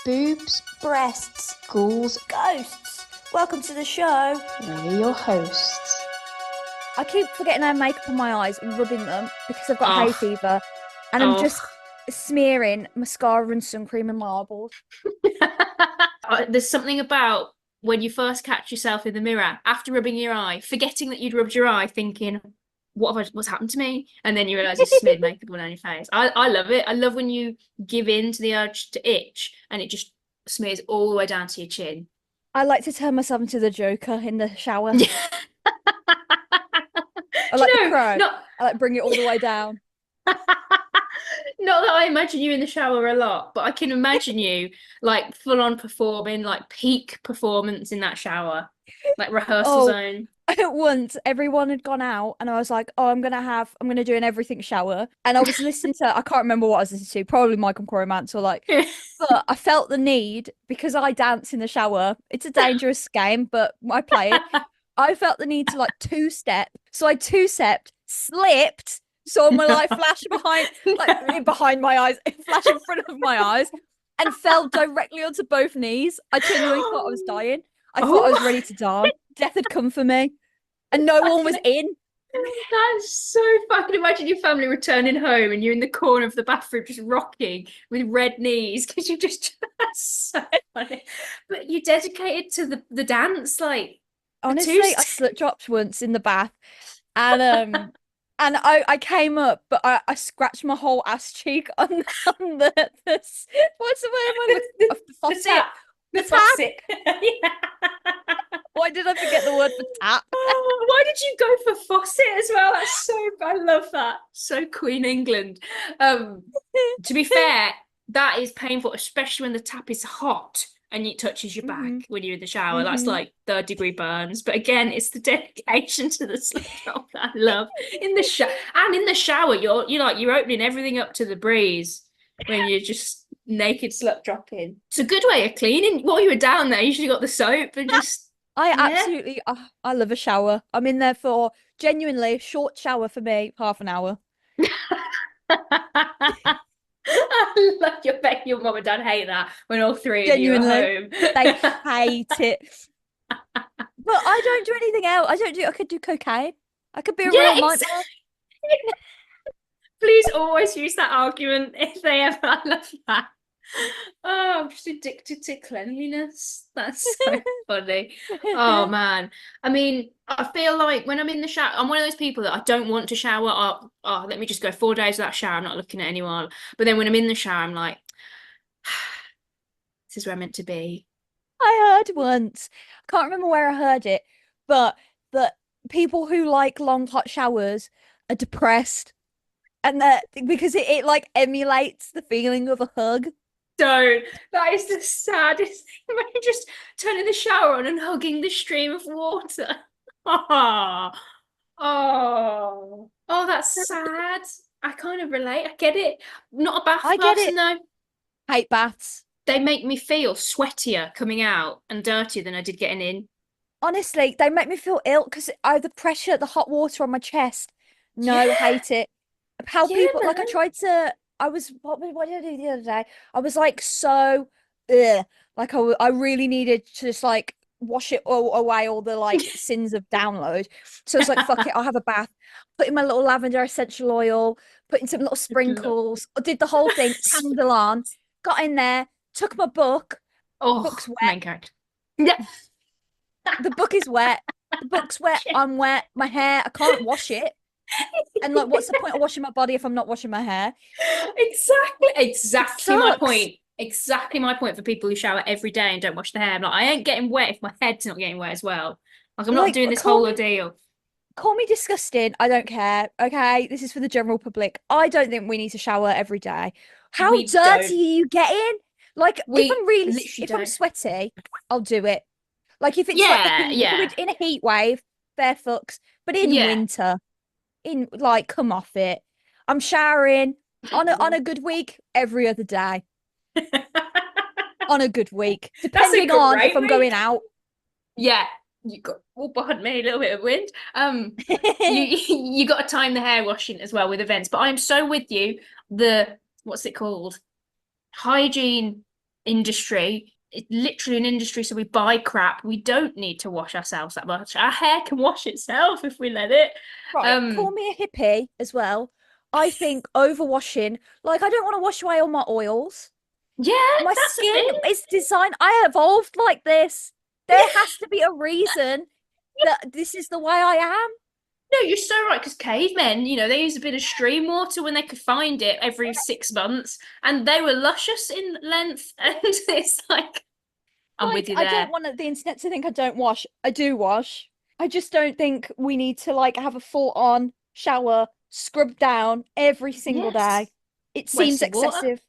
Boobs, breasts, ghouls, Ghosts! Welcome to the show. we're your hosts. I keep forgetting I have makeup on my eyes and rubbing them because I've got hay Oh, fever, and I'm just smearing mascara and sun cream and marbles. There's something about when you first catch yourself in the mirror after rubbing your eye, forgetting that you'd rubbed your eye, thinking, what's happened to me? And then you realise you smeared makeup all down your face. I love it. I love when you give in to the urge to itch and it just smears all the way down to your chin. I like to turn myself into the Joker in the shower. Do I like you the know, crow. not I like bring it all the way down. not that I imagine you in the shower a lot, but I can imagine you like full on performing, like peak performance in that shower, like rehearsal Oh. zone. Once everyone had gone out and I was like, oh, I'm gonna do an everything shower. And I was listening to, I can't remember what I was listening to, probably My Chemical Romance or like, but I felt the need because I dance in the shower. It's a dangerous game, but I play it. I felt the need to like two-step. So I two-stepped, slipped, saw my life flash behind my eyes, flash in front of my eyes, and fell directly onto both knees. I genuinely thought I was dying. I thought I was ready to die. Death had come for me. And no one was in. That's so fun. I can imagine your family returning home and you're in the corner of the bathroom just rocking with red knees because you just that's so funny. But you're dedicated to the dance, like Honestly, I slip dropped once in the bath, and I came up, but I scratched my whole ass cheek on the what's the word? The faucet. The tap. faucet. Yeah. Why did I forget the word for tap? Oh, why did you go for faucet as well? That's so, I love that. So Queen England. To be fair, that is painful, especially when the tap is hot and it touches your back when you're in the shower. That's like 3rd-degree burns. But again, it's the dedication to the slip drop that I love. In the shower, you're opening everything up to the breeze when you're just naked slip dropping. It's a good way of cleaning. While you were down there, you should have got the soap and just Absolutely, I love a shower. I'm in there for genuinely a short shower for me, half an hour. I love your mum and dad hate that when all three of you are home. They hate it. But I don't do anything else. I could do cocaine. I could be a real nightmare. Please always use that argument if they ever. I love that. Oh, I'm just addicted to cleanliness. That's so funny. Oh man. I mean, I feel like when I'm in the shower, I'm one of those people that I don't want to shower. Oh, let me just go 4 days without shower. I'm not looking at anyone. But then when I'm in the shower, I'm like, this is where I'm meant to be. I heard once, I can't remember where I heard it, but that people who like long hot showers are depressed, and that because it like emulates the feeling of a hug. Don't. That is the saddest thing. When you're just turning the shower on and hugging the stream of water. Oh, that's sad. I kind of relate. I get it. Not a bath person though. Hate baths. They make me feel sweatier coming out and dirtier than I did getting in. Honestly, they make me feel ill because the pressure, the hot water on my chest. No, hate it. How people like I tried to. I was what did I do the other day? I was like so, like I really needed to just like wash it away all the like sins of download. So I was like, fuck it, I'll have a bath. Put in my little lavender essential oil, put in some little sprinkles. I did the whole thing, candle on, got in there, took my book. Oh, book's wet. Main character. Yeah. The book is wet. The book's wet. I'm wet. My hair, I can't wash it. And like, what's the point of washing my body if I'm not washing my hair? Exactly my point. Exactly my point for people who shower every day and don't wash their hair. I'm like, I ain't getting wet if my head's not getting wet as well. Like, I'm not doing this whole ordeal. Call me disgusting. I don't care. Okay, this is for the general public. I don't think we need to shower every day. How dirty are you getting? Like, if I'm sweaty, I'll do it. Like, if it's in a heat wave, fair fucks. But in winter, come off it. I'm showering on a good week every other day. On a good week, depending on if I'm going out. Yeah, you got pardon me, a little bit of wind. You got to time the hair washing as well with events. But I am so with you. What's it called? Hygiene industry. It's literally an industry, so we buy crap. We don't need to wash ourselves that much. Our hair can wash itself if we let it. Right, call me a hippie as well. I think overwashing, like I don't want to wash away all my oils. Yeah, My that's the skin thing. is designed. I evolved like this. There has to be a reason that this is the way I am. No, you're so right, because cavemen, they used a bit of stream water when they could find it every 6 months, and they were luscious in length. And it's like, I'm with you I there. don't want the internet to think I don't wash. I do wash. I just don't think we need to like have a full on shower, scrub down every single day. It seems Wasted water. excessive.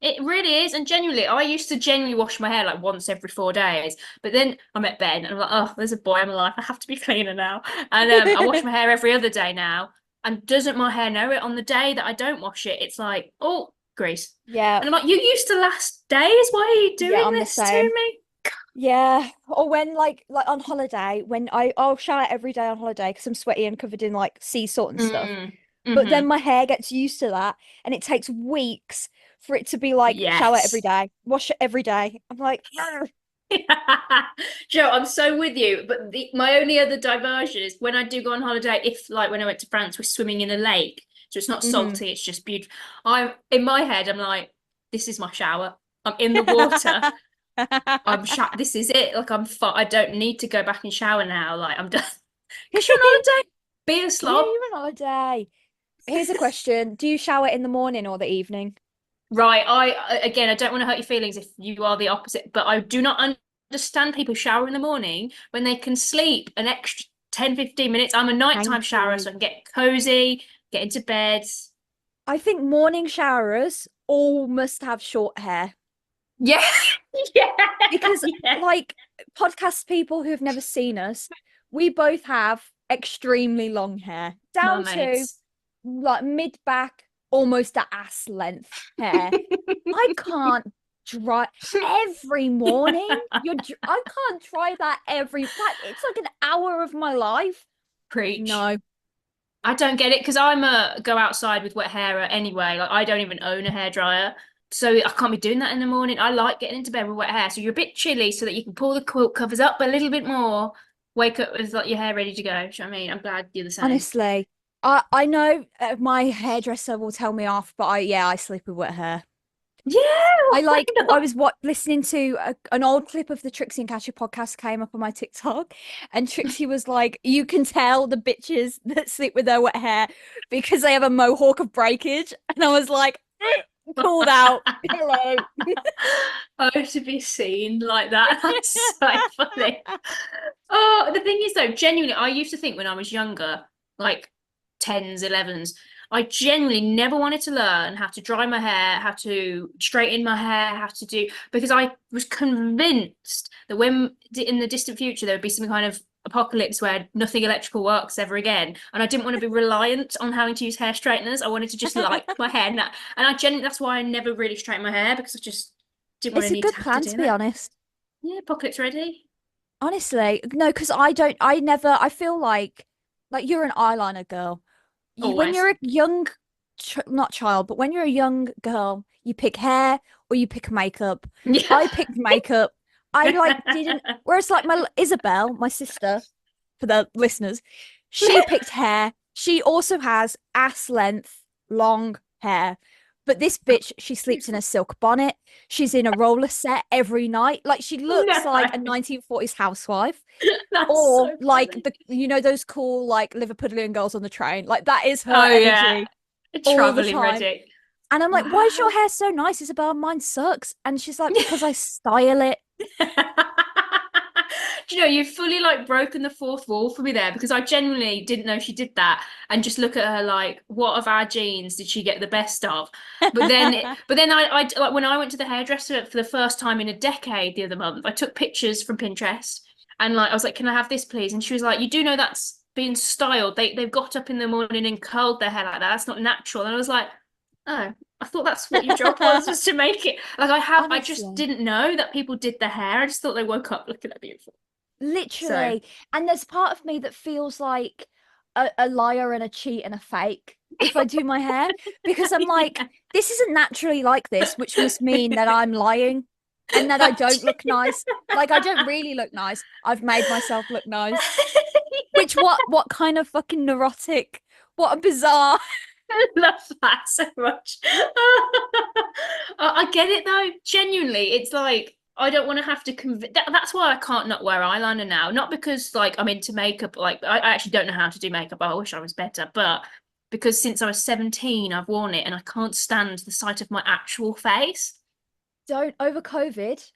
It really is. And genuinely, I used to genuinely wash my hair like once every 4 days. But then I met Ben and I'm like, oh, there's a boy in my life. I have to be cleaner now. And I wash my hair every other day now. And doesn't my hair know it? On the day that I don't wash it, it's like, oh, grease. Yeah. And I'm like, you used to last days. Why are you doing I'm this the to same. me? Yeah. Or when like on holiday, when I'll shower every day on holiday because I'm sweaty and covered in like sea salt and stuff. But then my hair gets used to that and it takes weeks for it to be like shower every day, wash it every day. I'm like, Joe, I'm so with you. But my only other diversion is when I do go on holiday, if like when I went to France, we're swimming in a lake. So it's not salty, it's just beautiful. I'm in my head, I'm like, this is my shower. I'm in the water. This is it. Like I'm fine. I don't need to go back and shower now. Like I'm done. Because you're on holiday. Be a slob. Yeah, you're on holiday. Here's a question. Do you shower in the morning or the evening? Right. I don't want to hurt your feelings if you are the opposite, but I do not understand people shower in the morning when they can sleep an extra 10, 15 minutes. I'm a nighttime shower, so I can get cozy, get into bed. I think morning showerers all must have short hair. Yeah. Yeah. Because like podcast people who've never seen us, we both have extremely long hair. Down to like mid back, almost at ass length hair. I can't dry every morning. I can't dry that it's like an hour of my life. Preach. No. I don't get it because I'm a go outside with wet hair anyway. Like I don't even own a hairdryer. So I can't be doing that in the morning. I like getting into bed with wet hair. So you're a bit chilly so that you can pull the quilt covers up a little bit more. Wake up with like your hair ready to go. Do you know what I mean? I'm glad you're the same. Honestly, I know my hairdresser will tell me off, but I sleep with wet hair. Yeah, I was listening to an old clip of the Trixie and Katya podcast came up on my TikTok, and Trixie was like, "You can tell the bitches that sleep with their wet hair because they have a mohawk of breakage," and I was like, called out. Hello. Oh, to be seen like that. That's so funny. Oh, the thing is though, genuinely, I used to think when I was younger, like 10s, 11s, I genuinely never wanted to learn how to dry my hair, how to straighten my hair, how to do, because I was convinced that when in the distant future there would be some kind of apocalypse where nothing electrical works ever again, and I didn't want to be reliant on having to use hair straighteners. I wanted to just like my hair, and I genuinely, that's why I never really straightened my hair, because I just didn't want to need to have to do that. It's a good plan, to be honest. Yeah, apocalypse ready. Honestly, no, because I feel like you're an eyeliner girl. When you're a young, not child, but when you're a young girl, you pick hair or you pick makeup. Yeah. I picked makeup. I didn't. Whereas like my Isabel, my sister, for the listeners, she picked hair. She also has ass length long hair. But this bitch, she sleeps in a silk bonnet. She's in a roller set every night. Like she looks like a 1940s housewife. That's or so like funny. those cool like Liverpudlian girls on the train. Like that is her energy all the time. ready. And I'm like, why is your hair so nice, Isabel? Mine sucks. And she's like, because I style it. Do you know, you've fully like broken the fourth wall for me there, because I genuinely didn't know she did that, and just look at her like, what of our genes did she get the best of? But then I like when I went to the hairdresser for the first time in a decade the other month, I took pictures from Pinterest and like I was like, can I have this please? And she was like, you do know that's being styled. They've got up in the morning and curled their hair like that. That's not natural. And I was like, oh, I thought that's what your job was to make it. Like I just didn't know that people did their hair. I just thought they woke up looking that beautiful. Literally. And there's part of me that feels like a liar and a cheat and a fake if I do my hair, because I'm like, this isn't naturally like this, which must mean that I'm lying. and that I don't look nice. Like, I don't really look nice. I've made myself look nice. Which, what kind of fucking neurotic, what a bizarre. I love that so much. I get it though. Genuinely, it's like I don't want to have to convince. That's why I can't not wear eyeliner now. Not because like I'm into makeup. Like I actually don't know how to do makeup. I wish I was better, but because since I was 17, I've worn it, and I can't stand the sight of my actual face. Don't over COVID.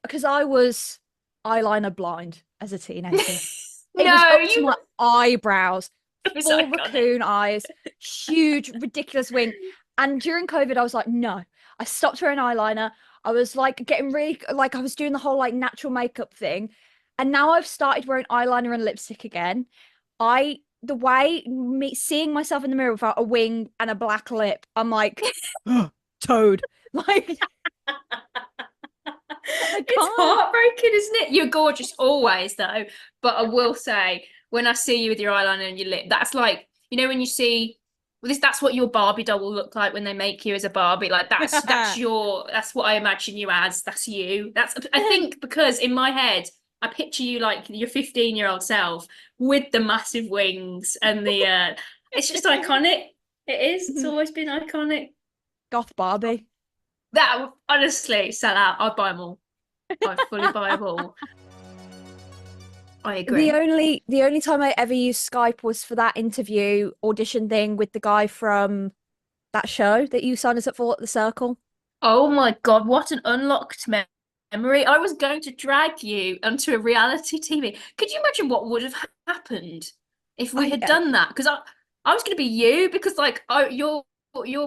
Because I was eyeliner blind as a teenager. It was No, up to my eyebrows, It was full iconic. raccoon eyes, huge, ridiculous wing. And during COVID, I was like, no. I stopped wearing eyeliner. I was like getting really like I was doing the whole like natural makeup thing. And now I've started wearing eyeliner and lipstick again. The way me seeing myself in the mirror without a wing and a black lip, I'm like, toad. Like It's can't. heartbreaking, isn't it? You're gorgeous always, though. But I will say, when I see you with your eyeliner and your lip, that's like, you know, when you see that's what your Barbie doll will look like when they make you as a Barbie. Like that's what I imagine you as. That's you. I think because in my head, I picture you like your 15-year-old self with the massive wings and the it's just iconic. It is. It's always been iconic. Goth Barbie. That would honestly sell out. I'd buy them all. I'd fully buy them all. I agree. The only time I ever used Skype was for that interview audition thing with the guy from that show that you signed us up for at the Circle. Oh my God, what an unlocked memory. I was going to drag you onto a reality TV. Could you imagine what would have happened if we had done that? Because I was going to be you because like your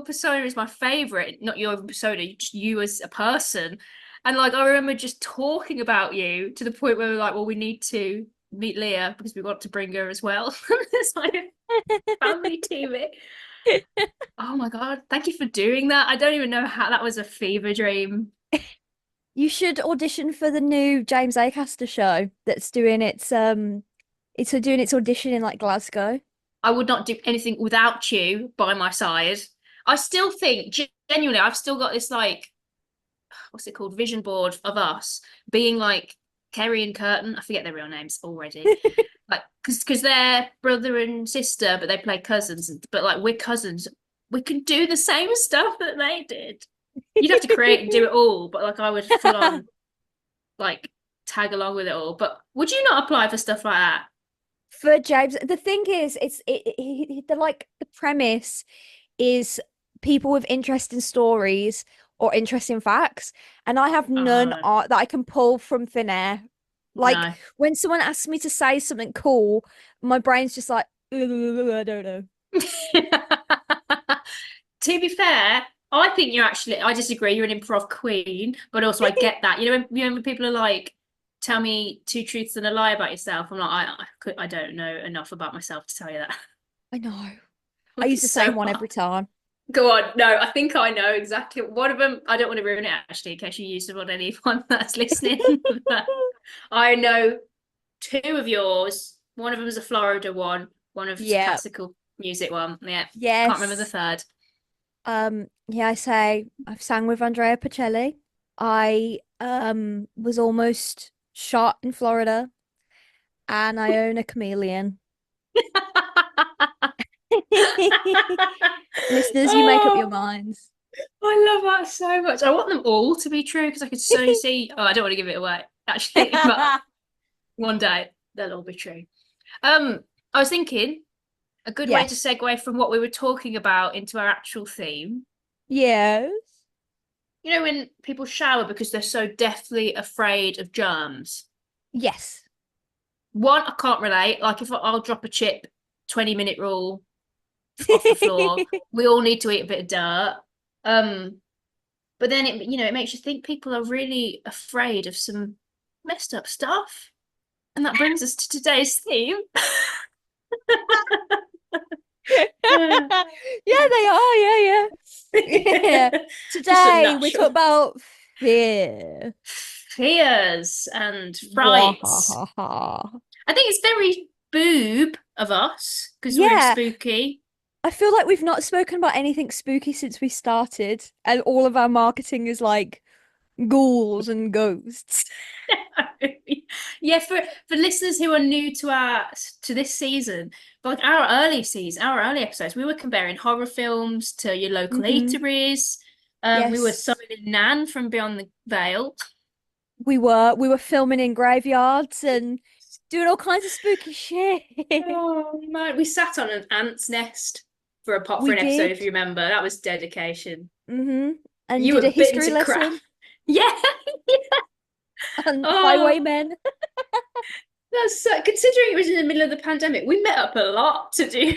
persona is my favorite, not your persona, just you as a person. And like I remember just talking about you to the point where we were like, well, we need to meet Leah because we want to bring her as well. It's like family TV. Oh my God, thank you for doing that. I don't even know how that was a fever dream. You should audition for the new James Acaster show that's doing its audition in like Glasgow. I would not do anything without you by my side. I still think genuinely I've still got this like what's it called, vision board of us being like Kerry and Curtin. I forget their real names already. Like because they're brother and sister, but they play cousins. But like we're cousins, we can do the same stuff that they did. You'd have to create and do it all, but like I would full on like tag along with it all. But would you not apply for stuff like that? For James, the thing is, the premise is people with interesting stories or interesting facts, and I have none that I can pull from thin air. Like when someone asks me to say something cool, my brain's just like, I don't know. To be fair, I think I disagree, you're an improv queen, but also I get that. You know, when people are like, tell me 2 truths and a lie about yourself, I'm like, I don't know enough about myself to tell you that. I know. I use the same one every time. Go on. No, I think I know exactly one of them. I don't want to ruin it actually in case you use them on anyone that's listening. I know 2 of yours. One of them is a Florida one of classical music one. Yeah. Yes. Can't remember the third. I say I've sang with Andrea Bocelli. I was almost shot in Florida, and I own a chameleon. Listeners, you make up your minds. I love that so much. I want them all to be true because I could so see. Oh, I don't want to give it away actually, but one day they'll all be true. I was thinking a good way to segue from what we were talking about into our actual theme. Yes. You know when people shower because they're so deathly afraid of germs? Yes. One, I can't relate. Like if I'll drop a chip, 20-minute rule off the floor. We all need to eat a bit of dirt. But then it makes you think people are really afraid of some messed up stuff. And that brings us to today's theme. Yeah, they are. Yeah. Today we talk about fear. Fears and frights. I think it's very boob of us because we're spooky. I feel like we've not spoken about anything spooky since we started, and all of our marketing is like, ghouls and ghosts. Yeah, for listeners who are new to this season, like our early episodes, we were comparing horror films to your local eateries. We were Yes. summoning Nan from Beyond the Veil. We were filming in graveyards and doing all kinds of spooky shit. Oh man, we sat on an ant's nest for an We episode, if did. you remember. That was dedication. And You did a were bitten history to crap. lesson Yeah. on Oh, highwaymen. that's so, considering it was in the middle of the pandemic, we met up a lot to do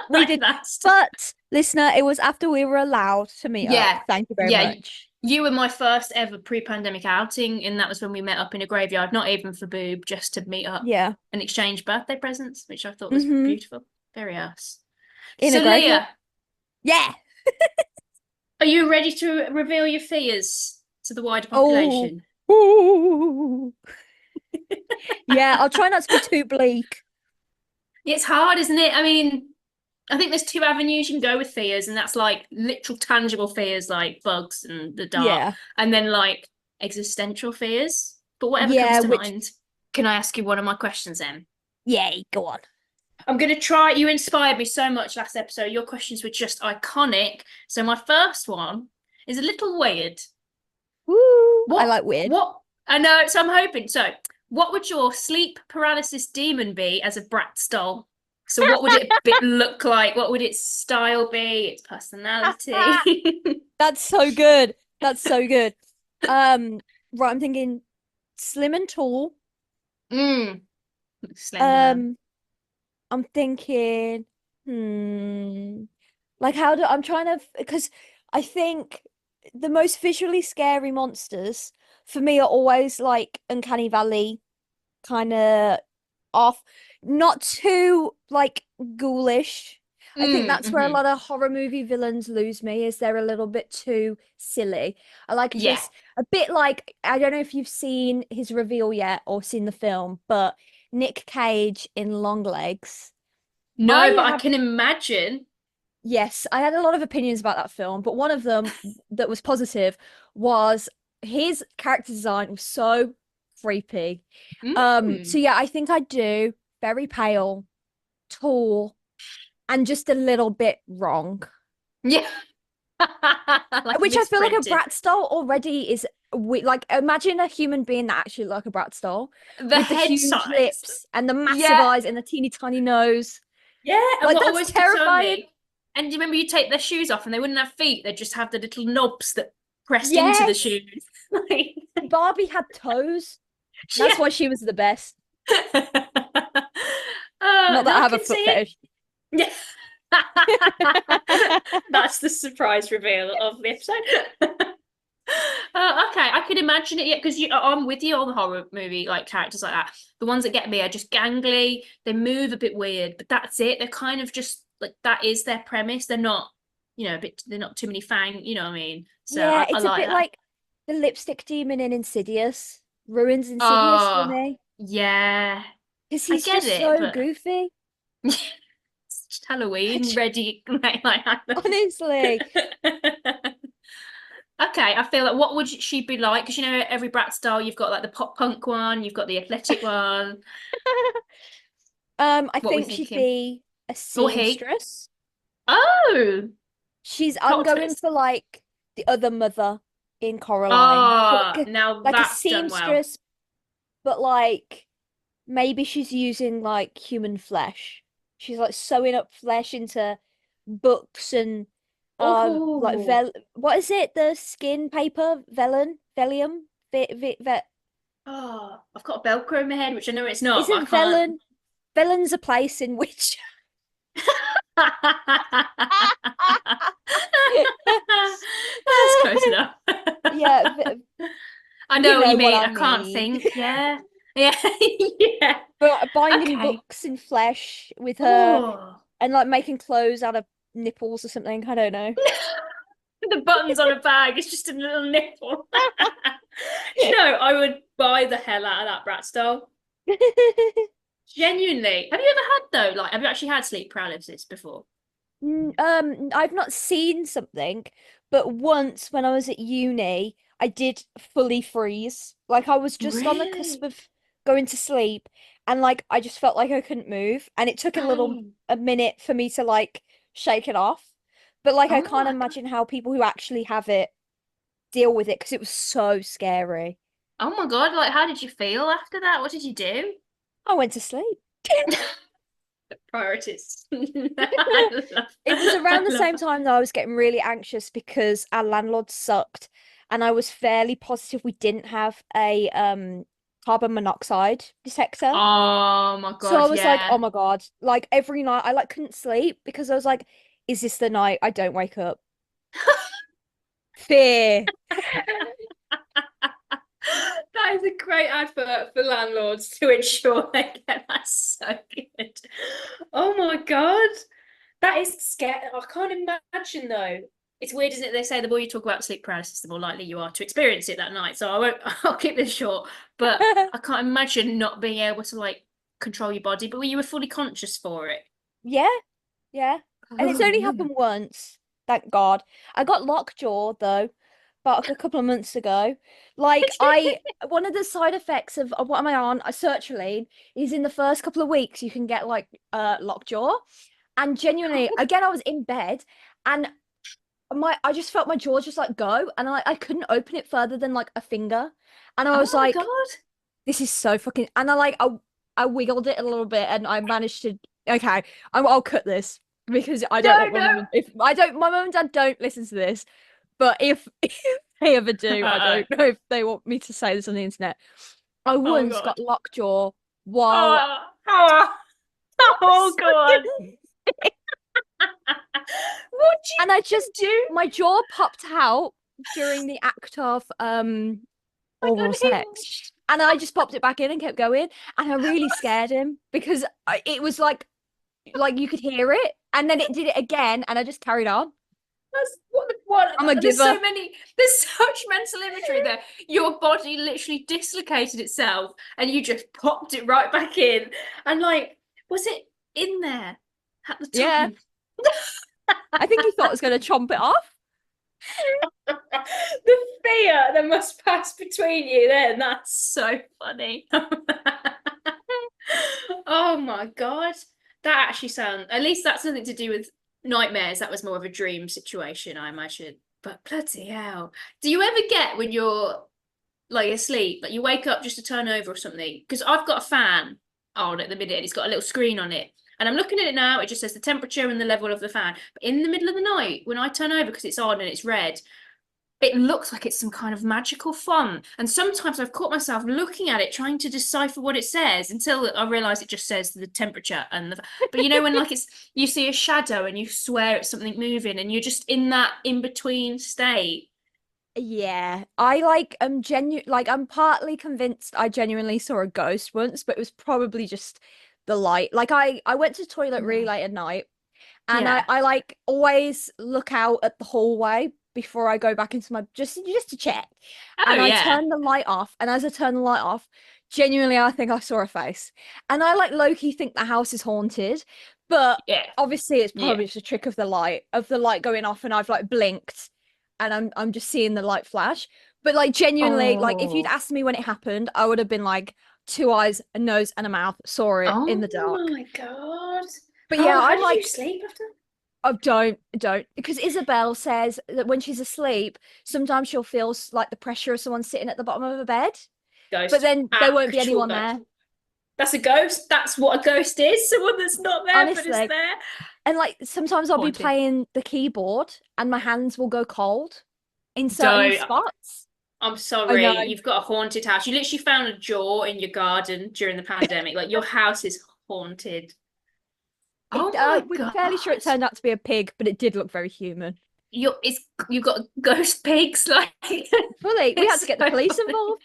We like did. that stuff. But listener, it was after we were allowed to meet Yeah. up. Thank you very Yeah, much. you were my first ever pre-pandemic outing, and that was when we met up in a graveyard, not even for boob, just to meet up Yeah. and exchange birthday presents, which I thought was beautiful. Very us. In So a graveyard. Leah, Yeah. are you ready to reveal your fears to the wider Oh. population? Ooh. Yeah, I'll try not to be too bleak. It's hard, isn't it? I mean, I think there's two avenues you can go with fears, and that's like literal tangible fears like bugs and the dark, Yeah. and then like existential fears. But whatever Yeah, comes to mind, can I ask you one of my questions then? Yay, go on. I'm going to try. You inspired me so much last episode. Your questions were just iconic. So my first one is a little weird. Woo. What, I like weird. What? I know. So I'm hoping. So what would your sleep paralysis demon be as a Bratz doll? So what would it look like? What would its style be? Its personality? That's so good. That's so good. Right, I'm thinking slim and tall. Slender. I'm thinking, like I'm trying to, because I think the most visually scary monsters for me are always like Uncanny Valley, kind of off, not too like ghoulish. I think that's where a lot of horror movie villains lose me, is they're a little bit too silly. I like just a bit like, I don't know if you've seen his reveal yet or seen the film, but Nick Cage in Longlegs. No, but I can imagine. Yes, I had a lot of opinions about that film, but one of them that was positive was his character design was so creepy. So yeah, I think I do very pale, tall, and just a little bit wrong. Yeah. Like which I feel like a Bratz doll already is like, imagine a human being that actually like a Bratz doll with the huge lips and the massive eyes and the teeny tiny nose. Yeah, and like, what that's always terrifying. And do you remember you take their shoes off and they wouldn't have feet, they'd just have the little knobs that pressed into the shoes. Barbie had toes. That's why she was the best. Not that I have a foot fetish. Yeah. That's the surprise reveal of the episode. Okay, I could imagine it, yeah, because I'm with you on the horror movie, like characters like that. The ones that get me are just gangly, they move a bit weird, but that's it. They're kind of just like, that is their premise. They're not, they're not too many fang, you know what I mean? So yeah, it's I a bit that. like the lipstick demon in Insidious. Ruins Insidious for me. Yeah. Because he's just so goofy. It's just Halloween ready. Honestly. Okay, I feel like, what would she be like? Because every Bratz doll, you've got like the pop punk one, you've got the athletic one. I think she'd be a seamstress. Oh, I'm going for like the other mother in Coraline. Oh, now like that's a seamstress, but like maybe she's using like human flesh. She's like sewing up flesh into books and like what is it? The skin paper, vellum. Oh, I've got a Velcro in my head, which I know it's not. Isn't vellum? Vellum's a place in which. That's close enough. Yeah, I know what you mean. I can't think. Yeah, yeah, yeah. But binding books in flesh with her and like making clothes out of nipples or something. I don't know. The buttons on a bag is just a little nipple. I would buy the hell out of that Bratz doll. Genuinely. Have you ever had though? Like, have you actually had sleep paralysis before? I've not seen something, but once when I was at uni, I did fully freeze. Like I was just on the cusp Really? of going to sleep, and like I just felt like I couldn't move, and it took Oh, a minute for me to like shake it off. But like I oh can't my God. imagine how people who actually have it deal with it because it was so scary. Oh my God. Like, how did you feel after that? What did you do? I went to sleep. Priorities. I love, It was I around the love same time that I was getting really anxious because our landlord sucked, and I was fairly positive we didn't have a carbon monoxide detector. Oh my So I God, was like, yeah. oh my God, like every night I like couldn't sleep because I was like, is this the night I don't wake up? Fear. That is a great advert for landlords to ensure they get that so good. Oh my God. That is scary. I can't imagine though. It's weird, isn't it? They say the more you talk about sleep paralysis, the more likely you are to experience it that night. So I won't, I'll keep this short. But I can't imagine not being able to like control your body, but you were fully conscious for it. Yeah, yeah. And it's only happened once, thank God. I got lockjaw though, about a couple of months ago. Like one of the side effects of what am I on? A sertraline is in the first couple of weeks you can get like lockjaw. And genuinely, again, I was in bed and I just felt my jaw just like go, and I couldn't open it further than like a finger. And I was Oh my like, God. this is so fucking, and I wiggled it a little bit and I managed to, okay, I'll cut this because I don't No, want no. if I don't, my mum and dad don't listen to this, but if, if they ever do, I don't know if they want me to say this on the internet. I Oh my once got God. lockjaw while Oh, oh, I oh was God. fucking, What and I did just, you do? my jaw popped out during the act of I oral got sex. hinged. And I just popped it back in and kept going. And I really scared him because it was like you could hear it. And then it did it again. And I just carried on. That's what I'm a there's so giver. many, there's such mental imagery there. Your body literally dislocated itself and you just popped it right back in. And like, was it in there at the Yeah. time? I think he thought I was going to chomp it off. The fear that must pass between you then, that's so funny. Oh my God. That actually sounds, at least that's nothing to do with nightmares. That was more of a dream situation, I imagine. But bloody hell. Do you ever get when you're like asleep, like you wake up just to turn over or something? Because I've got a fan on at the minute and it's got a little screen on it. And I'm looking at it now, it just says the temperature and the level of the fan. But in the middle of the night, when I turn over because it's on and it's red, it looks like it's some kind of magical font. And sometimes I've caught myself looking at it, trying to decipher what it says until I realise it just says the temperature and the. But you know when like it's you see a shadow and you swear it's something moving and you're just in that in between state. Yeah. I like I'm partly convinced I genuinely saw a ghost once, but it was probably just the light. Like I went to the toilet really Yeah. late at night. And Yeah. I like always look out at the hallway before I go back into my just to check. Oh And I yeah. turn the light off, and as I turn the light off, genuinely I think I saw a face. And I like low-key think the house is haunted, but Yeah. obviously it's Yeah. probably just a trick of the light going off, and I've like blinked and I'm just seeing the light flash. But like genuinely, like if you'd Oh. asked me when it happened, I would have been like two eyes, a nose, and a mouth, saw it in Oh the dark. my God. But yeah, How I'm did you like sleep after? oh, don't. Because Isabel says that when she's asleep, sometimes she'll feel like the pressure of someone sitting at the bottom of a bed, but Ghost. then there won't be Actual anyone ghost. there, That's a ghost. That's what a ghost is. Someone that's not there, but is honestly. there. And like sometimes I'll be Haunted. playing the keyboard and my hands will go cold in certain Don't. spots. I'm I know. sorry. You've got a haunted house. You literally found a jaw in your garden during the pandemic. Like your house is haunted. Oh my We're fairly sure it God. turned out to be a pig, but it did look very human. You've got ghost pigs. Like Fully, we had to it's get the so police funny. involved.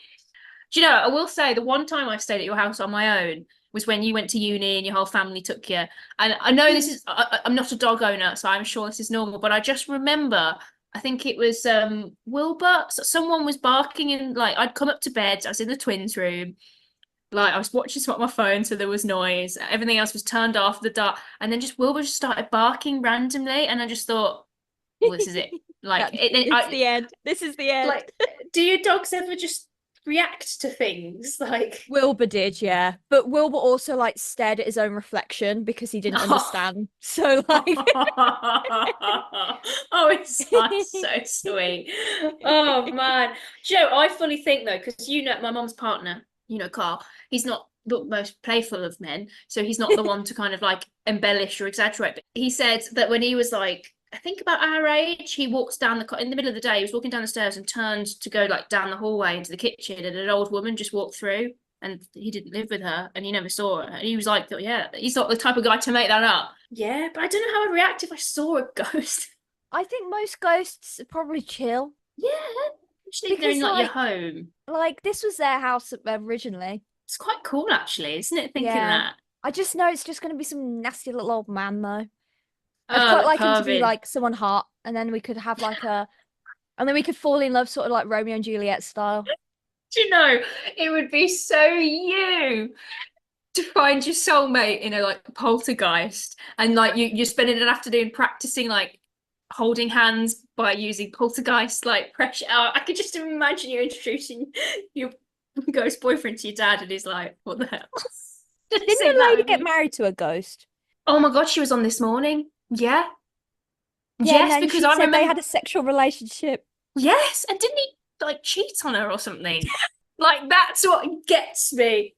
Do you know, I will say the one time I stayed at your house on my own was when you went to uni and your whole family took you. And I know this is, I'm not a dog owner, so I'm sure this is normal, but I just remember, I think it was Wilbur, someone was barking and like I'd come up to bed, I was in the twins' room, like I was watching something on my phone, so there was noise, everything else was turned off, the dark, and then just Wilbur just started barking randomly, and I just thought, well, this is it. Like, it's the end. This is the end. Like, do your dogs ever just react to things? Like, Wilbur did, yeah. But Wilbur also like stared at his own reflection because he didn't understand. So like oh, it's so sweet. Oh man. Joe, I fully think though, because my mum's partner, Karl, he's not the most playful of men, so he's not the one to kind of like embellish or exaggerate. But he said that when he was like, I think about our age, he walks down in the middle of the day, he was walking down the stairs and turned to go like down the hallway into the kitchen, and an old woman just walked through, and he didn't live with her and he never saw her. And he was like, yeah, he's not the type of guy to make that up. Yeah, but I don't know how I'd react if I saw a ghost. I think most ghosts are probably chill. Yeah, especially if they're in like your home. Like this was their house originally. It's quite cool actually, isn't it, thinking that? I just know it's just going to be some nasty little old man though. I'd quite like him to be like someone hot, and then we could have like and then we could fall in love sort of like Romeo and Juliet style. Do you know, it would be so you to find your soulmate in a like poltergeist, and like you're spending an afternoon practicing like holding hands by using poltergeist like pressure. I could just imagine you introducing your ghost boyfriend to your dad, and he's like, what the hell? Didn't the lady get married to a ghost? Oh my god, she was on this morning. Yeah. Yes, because I remember they had a sexual relationship. Yes, and didn't he like cheat on her or something? Like that's what gets me.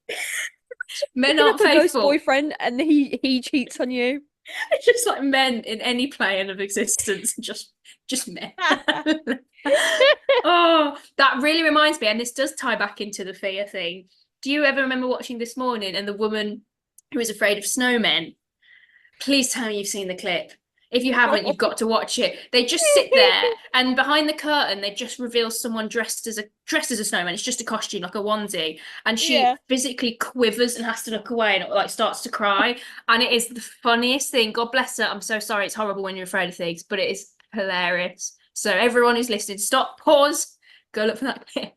Men aren't faithful. Ghost boyfriend, and he cheats on you. It's just like men in any plane of existence, just men. Oh, that really reminds me, and this does tie back into the fear thing. Do you ever remember watching This Morning and the woman who is afraid of snowmen? Please tell me you've seen the clip. If you haven't, you've got to watch it. They just sit there, and behind the curtain, they just reveal someone dressed as a snowman. It's just a costume, like a onesie, and she physically quivers and has to look away and like starts to cry. And it is the funniest thing. God bless her. I'm so sorry. It's horrible when you're afraid of things, but it is hilarious. So everyone who's listening, stop, pause, go look for that clip,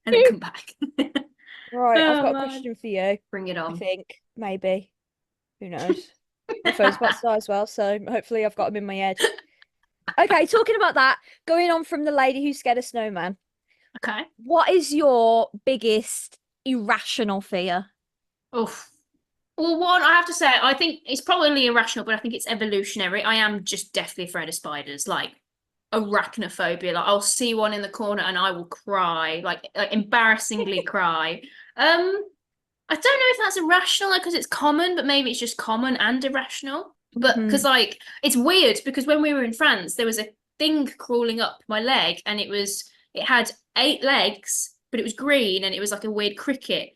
and then come back. Right, I've got a question for you. Bring it on. I think maybe. Who knows? My phone's about to die as well, so hopefully I've got them in my head. Okay, talking about that, going on from the lady who's scared of snowman. Okay. What is your biggest irrational fear? Oh, well, one, I have to say, I think it's probably irrational, but I think it's evolutionary. I am just deathly afraid of spiders, like arachnophobia. Like I'll see one in the corner and I will cry, like embarrassingly cry. I don't know if that's irrational, like, because it's common, but maybe it's just common and irrational. But because like it's weird, because when we were in France, there was a thing crawling up my leg, and it had 8 legs, but it was green, and it was like a weird cricket.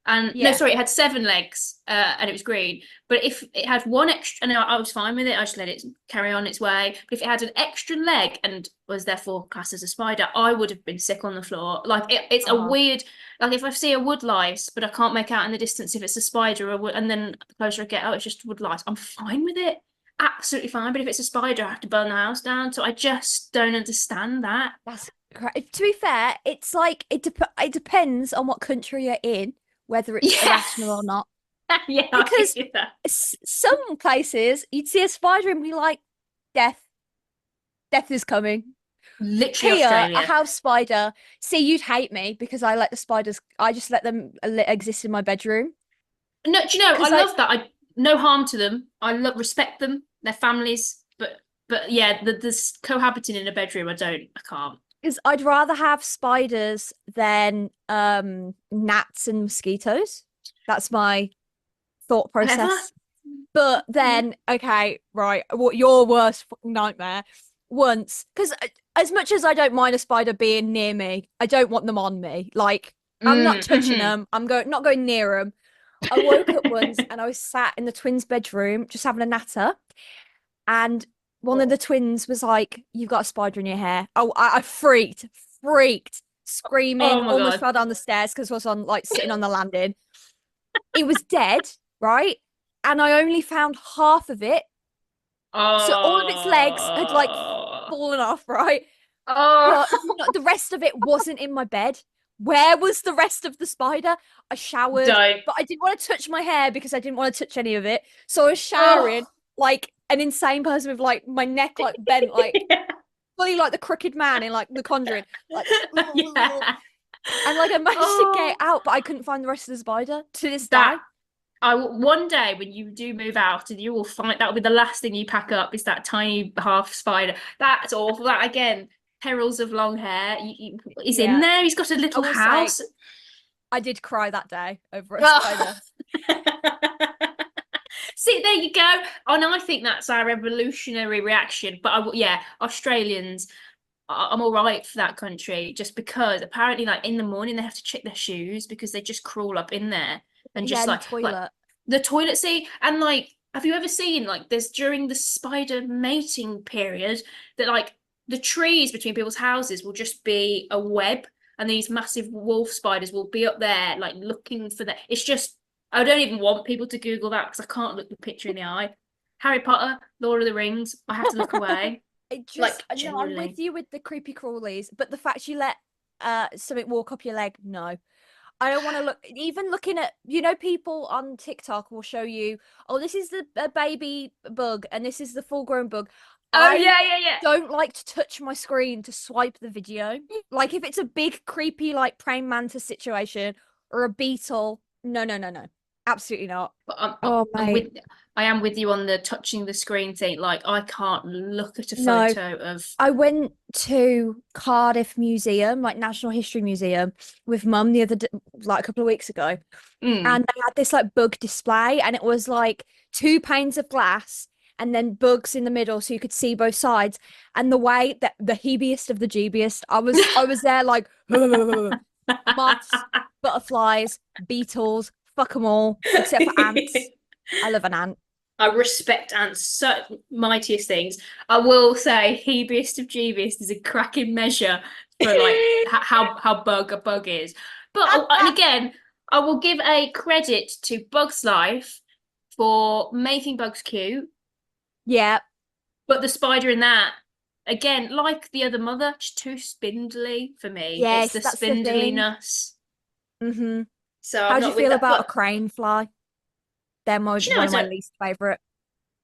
And no, sorry, it had 7 legs, and it was green. But if it had one extra, and I was fine with it, I just let it carry on its way. But if it had an extra leg and was therefore classed as a spider, I would have been sick on the floor. Like it's a weird, like if I see a woodlice, but I can't make out in the distance if it's a spider, and then the closer I get, it's just woodlice, I'm fine with it. Absolutely fine. But if it's a spider, I have to burn the house down. So I just don't understand that. That's correct. To be fair, it's like it depends on what country you're in, whether it's irrational or not. Yeah, because some places you'd see a spider and be like, death is coming. Literally, here, Australia. a house spider. See, you'd hate me because I just let them exist in my bedroom. No, do you know, I love that. No harm to them. I respect them, their families, but yeah, this cohabiting in a bedroom, I can't. Because I'd rather have spiders than gnats and mosquitoes. That's my thought process. Whatever. But then, okay, right, what your worst nightmare once, because as much as I don't mind a spider being near me, I don't want them on me. Like, I'm not touching them. I'm not going near them. I woke up once and I was sat in the twins' bedroom just having a natter, and one of the twins was like, "You've got a spider in your hair." Oh, I freaked, screaming, almost fell down the stairs because I was sitting on the landing. It was dead, right? And I only found half of it. So all of its legs had fallen off, right? But the rest of it wasn't in my bed. Where was the rest of the spider? I showered, but I didn't want to touch my hair because I didn't want to touch any of it. So I was showering like an insane person with my neck bent fully like the crooked man in like The Conjuring, like, Yeah. and like I managed to get it Oh, out, but I couldn't find the rest of the spider to this day. that one day when you do move out and you will find that'll be the last thing you pack up is that tiny half spider. That's awful. That again, perils of long hair. He's in Yeah, there. He's got a I little will say house. I did cry that day over a Oh. spider. See, there you go. And I think that's our evolutionary reaction. But yeah, Australians, I'm all right for that country just because apparently, like in the morning, they have to check their shoes because they just crawl up in there and Yeah, just in the like toilet. the toilet seat. And like, have you ever seen like there's during the spider mating period that like the trees between people's houses will just be a web and these massive wolf spiders will be up there like looking for that. It's just I don't even want people to Google that because I can't look the picture in the eye. Harry Potter, Lord of the Rings, I have to look away. It just Like no, I'm genuinely. with you with the creepy crawlies, but the fact you let something walk up your leg, no. I don't want to look. Even looking at, people on TikTok will show you, oh, this is the baby bug and this is the full-grown bug. Oh I yeah. don't like to touch my screen to swipe the video. Like if it's a big creepy like praying mantis situation or a beetle, no, absolutely not. But Oh mate, I am with you on the touching the screen thing. Like I can't look at a no. photo of. I went to Cardiff Museum, like National History Museum, with Mum the other like a couple of weeks ago, Mm. and they had this like bug display, and it was like two panes of glass and then bugs in the middle, so you could see both sides. And the way that the heebiest of the jeebiest, I was there like moths, butterflies, beetles, fuck them all, except for ants. I love an ant. I respect ants, so mightiest things. I will say, heebiest of jeebiest is a cracking measure for like how bug a bug is. But and again, I will give a credit to Bugs Life for making bugs cute. Yeah, But the spider in that, again, like the other mother, just too spindly for me. It's yes, the that's the thing. spindliness. Mm-hmm. So How I'm do you not with feel that. about a But crane fly? They're do you know, one I of my don't. least favorite.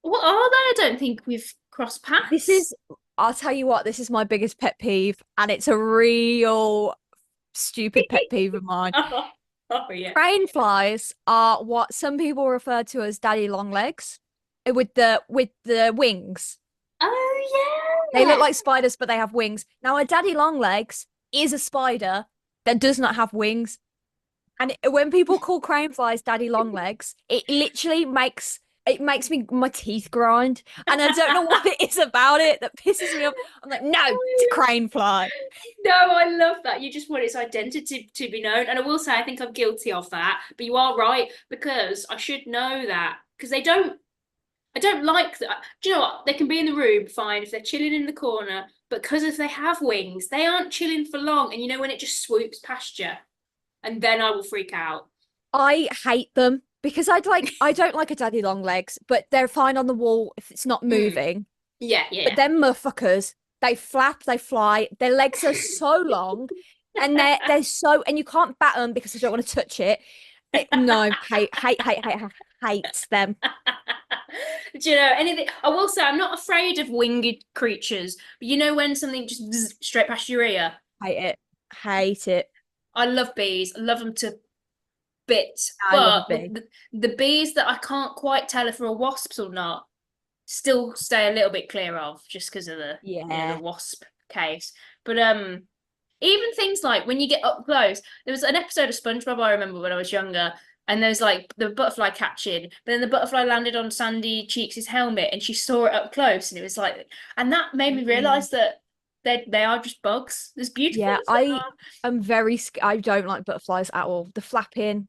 What are they? I don't think we've crossed This paths. is, I'll tell you what, this is my biggest pet peeve, and it's a real stupid pet peeve of mine. Oh, oh yeah. Crane flies are what some people refer to as daddy long legs, with the wings. Oh They look yeah. like spiders, but they have wings. Now, a daddy long legs is a spider that does not have wings. And when people call crane flies daddy long legs, it makes me my teeth grind. And I don't know what it is about it that pisses me off. I'm like, no, it's a crane fly. No, I love that. You just want its identity to be known. And I will say, I think I'm guilty of that. But you are right, because I should know that. Because I don't like that. Do you know what? They can be in the room fine if they're chilling in the corner. But because if they have wings, they aren't chilling for long. And you know when it just swoops past you? And then I will freak out. I hate them because I don't like a daddy long legs, but they're fine on the wall if it's not Mm. moving. Yeah, But yeah. them motherfuckers, they flap, they fly, their legs are so long, and they're so, and you can't bat them because I don't want to touch it. No, hate them. Do you know anything? I will say I'm not afraid of winged creatures, but you know when something just straight past your ear. Hate it. I love bees. I love them to bits, I love a but bee. the bees that I can't quite tell if they're wasps or not, still stay a little bit clear of, just because of the Yeah. the wasp case. But even things like when you get up close, there was an episode of SpongeBob I remember when I was younger, and there's like the butterfly catching, but then the butterfly landed on Sandy Cheeks' helmet, and she saw it up close, and it was like, and that made me realise that they are just bugs, as beautiful Yeah, as they are. I don't like butterflies at all. The flapping,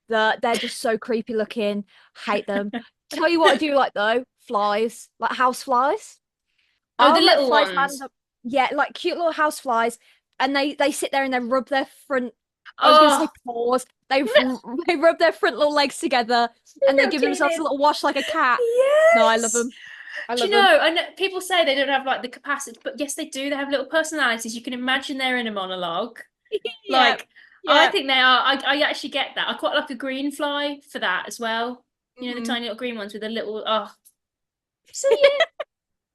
they're just so creepy looking. Hate them. Tell you what I do like though, flies, like house flies. Oh, the I'll let little flies land ones. up. Yeah, like cute little house flies, and they sit there and they rub their front. I was gonna say Oh, paws. They rub their front little legs together, and they little give themselves a cleaning. little wash like a cat. No, I love Yes. them. I Do love you them. know? I know people say they don't have like the capacity, but yes, they do. They have little personalities. You can imagine they're in a monologue. Yeah, Like, I yeah. think they are. I actually get that. I quite like a green fly for that as well. You know, the Mhm. tiny little green ones with a little. Oh, so yeah.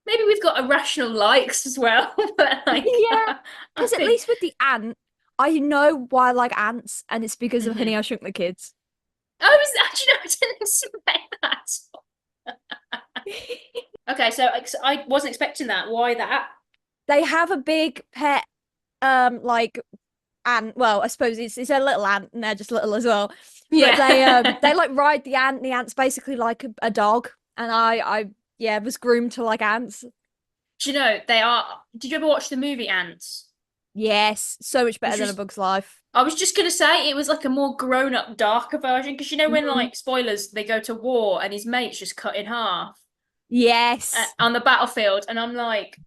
maybe we've got irrational likes as well. But like, Yeah, I because at think. least with the ant, I know why I like ants, and it's because of Honey, Mhm. I Shrunk the Kids. Oh, is that? Do you know, I didn't expect that. Okay, so I wasn't expecting that. Why that? They have a big pet, like ant. Well, I suppose it's a little ant, and they're just little as well. But Yeah. they like ride the ant. The ant's basically like a dog, and yeah was groomed to like ants. Do you know they are? Did you ever watch the movie Ants? Yes, so much better Which than A was Bug's Life. I was just gonna say it was like a more grown-up, darker version because you know when Mhm. like spoilers they go to war and his mate's just cut in half Yes. on the battlefield, and I'm like,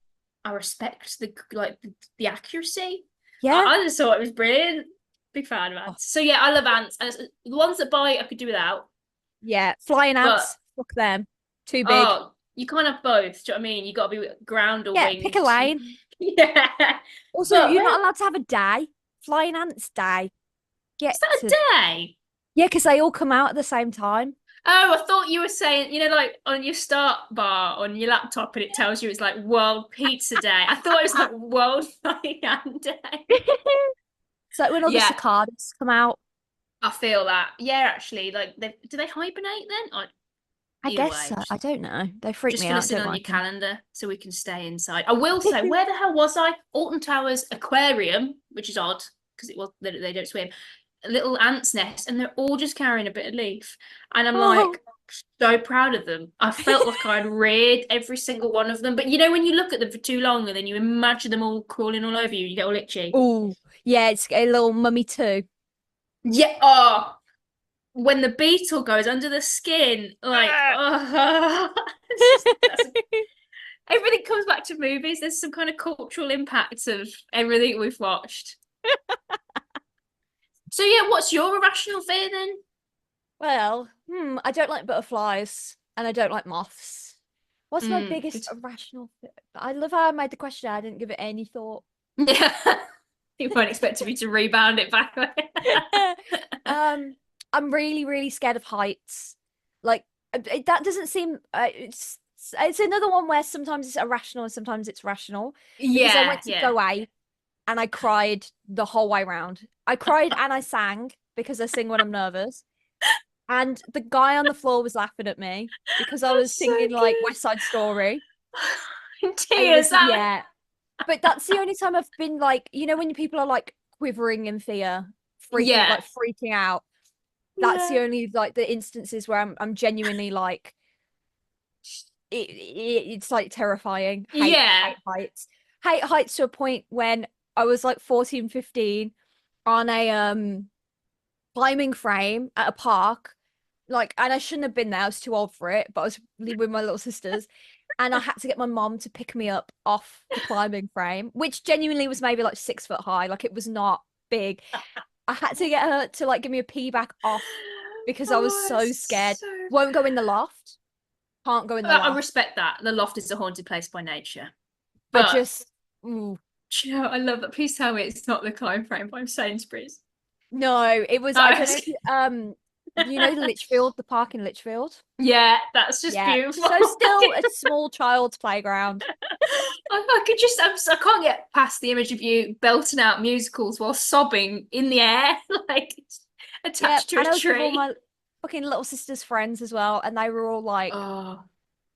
I respect the accuracy. Yeah. I just thought it was brilliant. Big fan of Oh, ants. So yeah, I love ants. And the ones that bite, I could do without. yeah. Flying But ants. Fuck them. Too big. oh, you can't have both. Do you know what I mean? You got to be ground or Yeah. Pick a winged. lane. Yeah. Also, But you're where not allowed to have a day. Flying ants day. Get is that to. a day? Yeah, because they all come out at the same time. Oh, I thought you were saying, you know, like on your start bar on your laptop and it tells you it's like World Pizza Day. I thought it was like World Flying Ant Day. So when all the Yeah, cicadas come out, I feel that. Yeah, actually, like do they hibernate then? I Either guess way, so. I don't know. They freak just me fill out. us in Don't on your like them. calendar so we can stay inside. I will say, where the hell was I? Alton Towers Aquarium, which is odd because it was they don't swim. A little ant's nest, and they're all just carrying a bit of leaf, and I'm Oh. like so proud of them. I felt like I'd reared every single one of them. But you know, when you look at them for too long and then you imagine them all crawling all over you, you get all itchy. Oh, yeah, it's a little mummy too. Yeah. Oh, when the beetle goes under the skin, like, oh, everything comes back to movies. There's some kind of cultural impact of everything we've watched. So yeah, what's your irrational fear then? Well, I don't like butterflies and I don't like moths. What's my biggest Good. irrational fear? I love how I made the question. I didn't give it any thought. Yeah. You weren't expecting me to rebound it back. um, I'm really, really scared of heights. Like that doesn't seem. It's another one where sometimes it's irrational and sometimes it's rational. Because I Yeah, went to yeah. go A and I cried the whole way round. I cried and I sang because I sing when I'm nervous. And the guy on the floor was laughing at me because I was That's so singing like good. West Side Story. In It tears. was, yeah. But that's the only time I've been like, when people are like quivering in fear, Yeah. freaking out. That's Yeah. the only like the instances where I'm genuinely like it's like terrifying. Yeah. Hate heights. Hate heights to a point when I was like 14, 15 on a climbing frame at a park. Like, and I shouldn't have been there. I was too old for it, but I was with my little sisters. And I had to get my mom to pick me up off the climbing frame, which genuinely was maybe like 6 foot high. Like it was not big. I had to get her to like give me a pee back off because I was Oh, so scared. it's so. Won't go in the loft. Can't go in the I loft. respect that. The loft is a haunted place by nature. I But just ooh. do you know, I love that. Please tell me it's not the climb frame by Sainsbury's. No, it was Oh, I don't know if Litchfield, the park in Litchfield. yeah, that's just Yeah. beautiful. So still a small child's playground. I could just, I can't get past the image of you belting out musicals while sobbing in the air, like Yeah, attached to and a I was with all tree. my fucking little sister's friends as well, and they were all like Oh,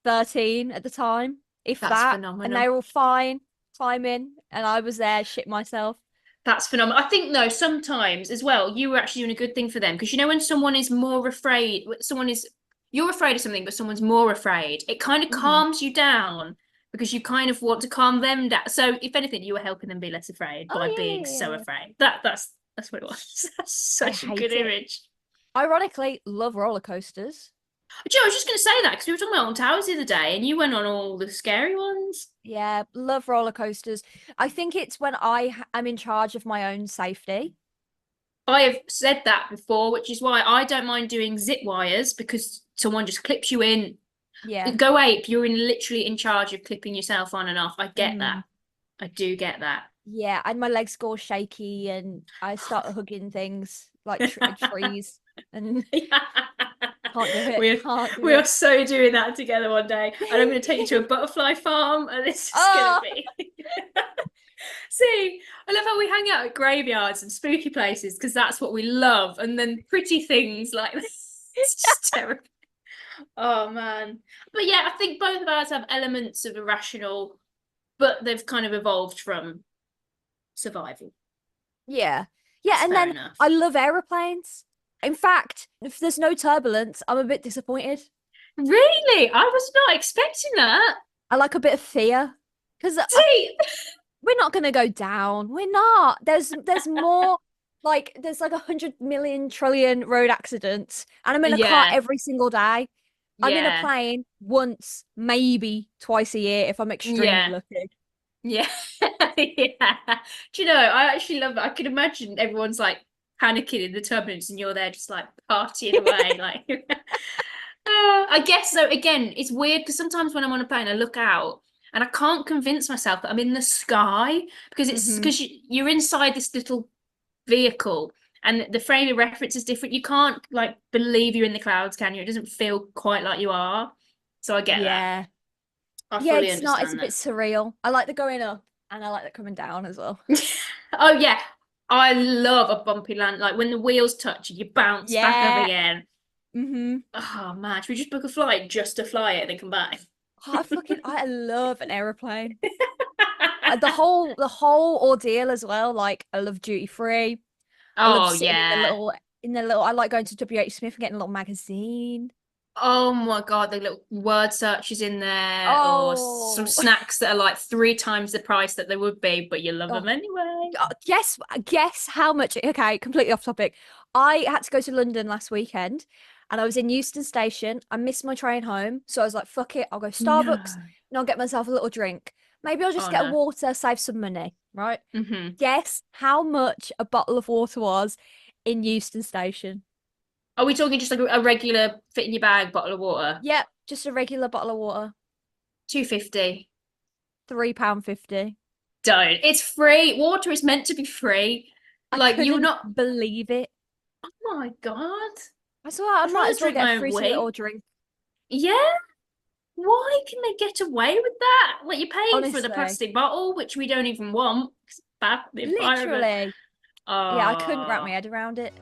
13 at the time, if that's that, and they phenomenal. were all fine climbing, and I was there shit myself. That's phenomenal. I think though sometimes as well, you were actually doing a good thing for them because you know when someone is more afraid, you're afraid of something, but someone's more afraid. It kind of Mhm. calms you down because you kind of want to calm them down. So if anything, you were helping them be less afraid Oh by yeah, being yeah, so yeah, yeah. afraid. That's what it was. That's I such a good hate it. image. Ironically, love roller coasters. Do you know, I was just going to say that because we were talking about on towers the other day, and you went on all the scary ones. Yeah, love roller coasters. I think it's when am in charge of my own safety. I have said that before, which is why I don't mind doing zip wires because someone just clips you in. Yeah. Go ape, you're literally in charge of clipping yourself on and off. I get Mm. that. I do get that. Yeah, and my legs go all shaky, and I start hugging things like trees, and Can't do it. We're Can't do we are it. so doing that together one day, and I'm going to take you to a butterfly farm, and it's just Oh. going to be. See, I love how we hang out at graveyards and spooky places because that's what we love, and then pretty things like this. It's just terrible. Oh man. But yeah, I think both of ours have elements of irrational, but they've kind of evolved from survival. Yeah. That's And fair then enough. I love aeroplanes. In fact, if there's no turbulence, I'm a bit disappointed. Really? I was not expecting that. I like a bit of fear because See, we're not going to go down. We're not. There's more. Like there's like 100 million trillion road accidents, and I'm in a car yeah, every single day. I'm in a yeah, plane once, maybe twice a year if I'm extremely yeah, lucky. yeah, yeah. Do you know, I actually love it. I can imagine everyone's like panicking in the turbulence and you're there just like partying away. Like, I guess so. Again, it's weird because sometimes when I'm on a plane, I look out and I can't convince myself that I'm in the sky because it's Mhm. because you're inside this little vehicle and the frame of reference is different. You can't like believe you're in the clouds, can you? It doesn't feel quite like you are. So I get that. Yeah. I Yeah, fully it's not. It's a understand bit that. surreal. I like the going up and I like the coming down as well. Oh yeah, I love a bumpy land. Like when the wheels touch, you bounce back up Yeah. again. Mm-hmm. Oh man, should we just book a flight just to fly it and then come back? I love an aeroplane. The whole ordeal as well. Like I love duty free. I love Oh sitting yeah. in the little. I like going to WH Smith and getting a little magazine. Oh my God, the little word searches in there, or some Oh, snacks that are like 3 times the price that they would be, but you love oh, them anyway. guess how much? Okay, completely off topic. I had to go to London last weekend, and I was in Euston Station. I missed my train home, so I was like, "Fuck it, I'll go Starbucks No. and I'll get myself a little drink. Maybe I'll just Oh get a no. water, save some money, right?" Hmm. Guess how much a bottle of water was in Euston Station? Are we talking just like a regular fit in your bag bottle of water? Yep, just a regular bottle of water, 250. £3.50. Don't. It's free. Water is meant to be free. I Like you're couldn't not. believe it. Oh my God. I thought I I'd might rather as well drink get a my own fruity little wee. drink. Yeah. Why can they get away with that? Like you're paying for the Honestly, plastic bottle, which we don't even want. It's bad for the environment. literally. Yeah, I couldn't wrap my Ah. head around it.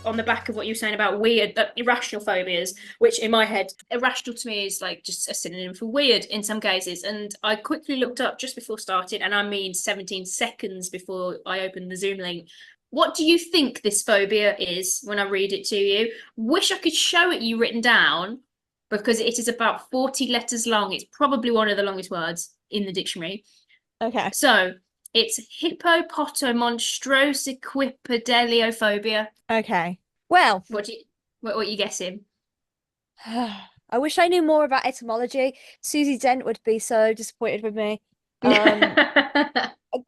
On the back of what you were saying about weird, irrational phobias, which in my head, irrational to me is like just a synonym for weird in some cases. And I quickly looked up just before starting, and I mean 17 seconds before I opened the Zoom link. What do you think this phobia is when I read it to you? Wish I could show it you written down because it is about 40 letters long. It's probably one of the longest words in the dictionary. Okay. So it's hippopotamonstrosiquipedeliophobia. Okay. Well, What are you guessing? I wish I knew more about etymology. Susie Dent would be so disappointed with me. Um,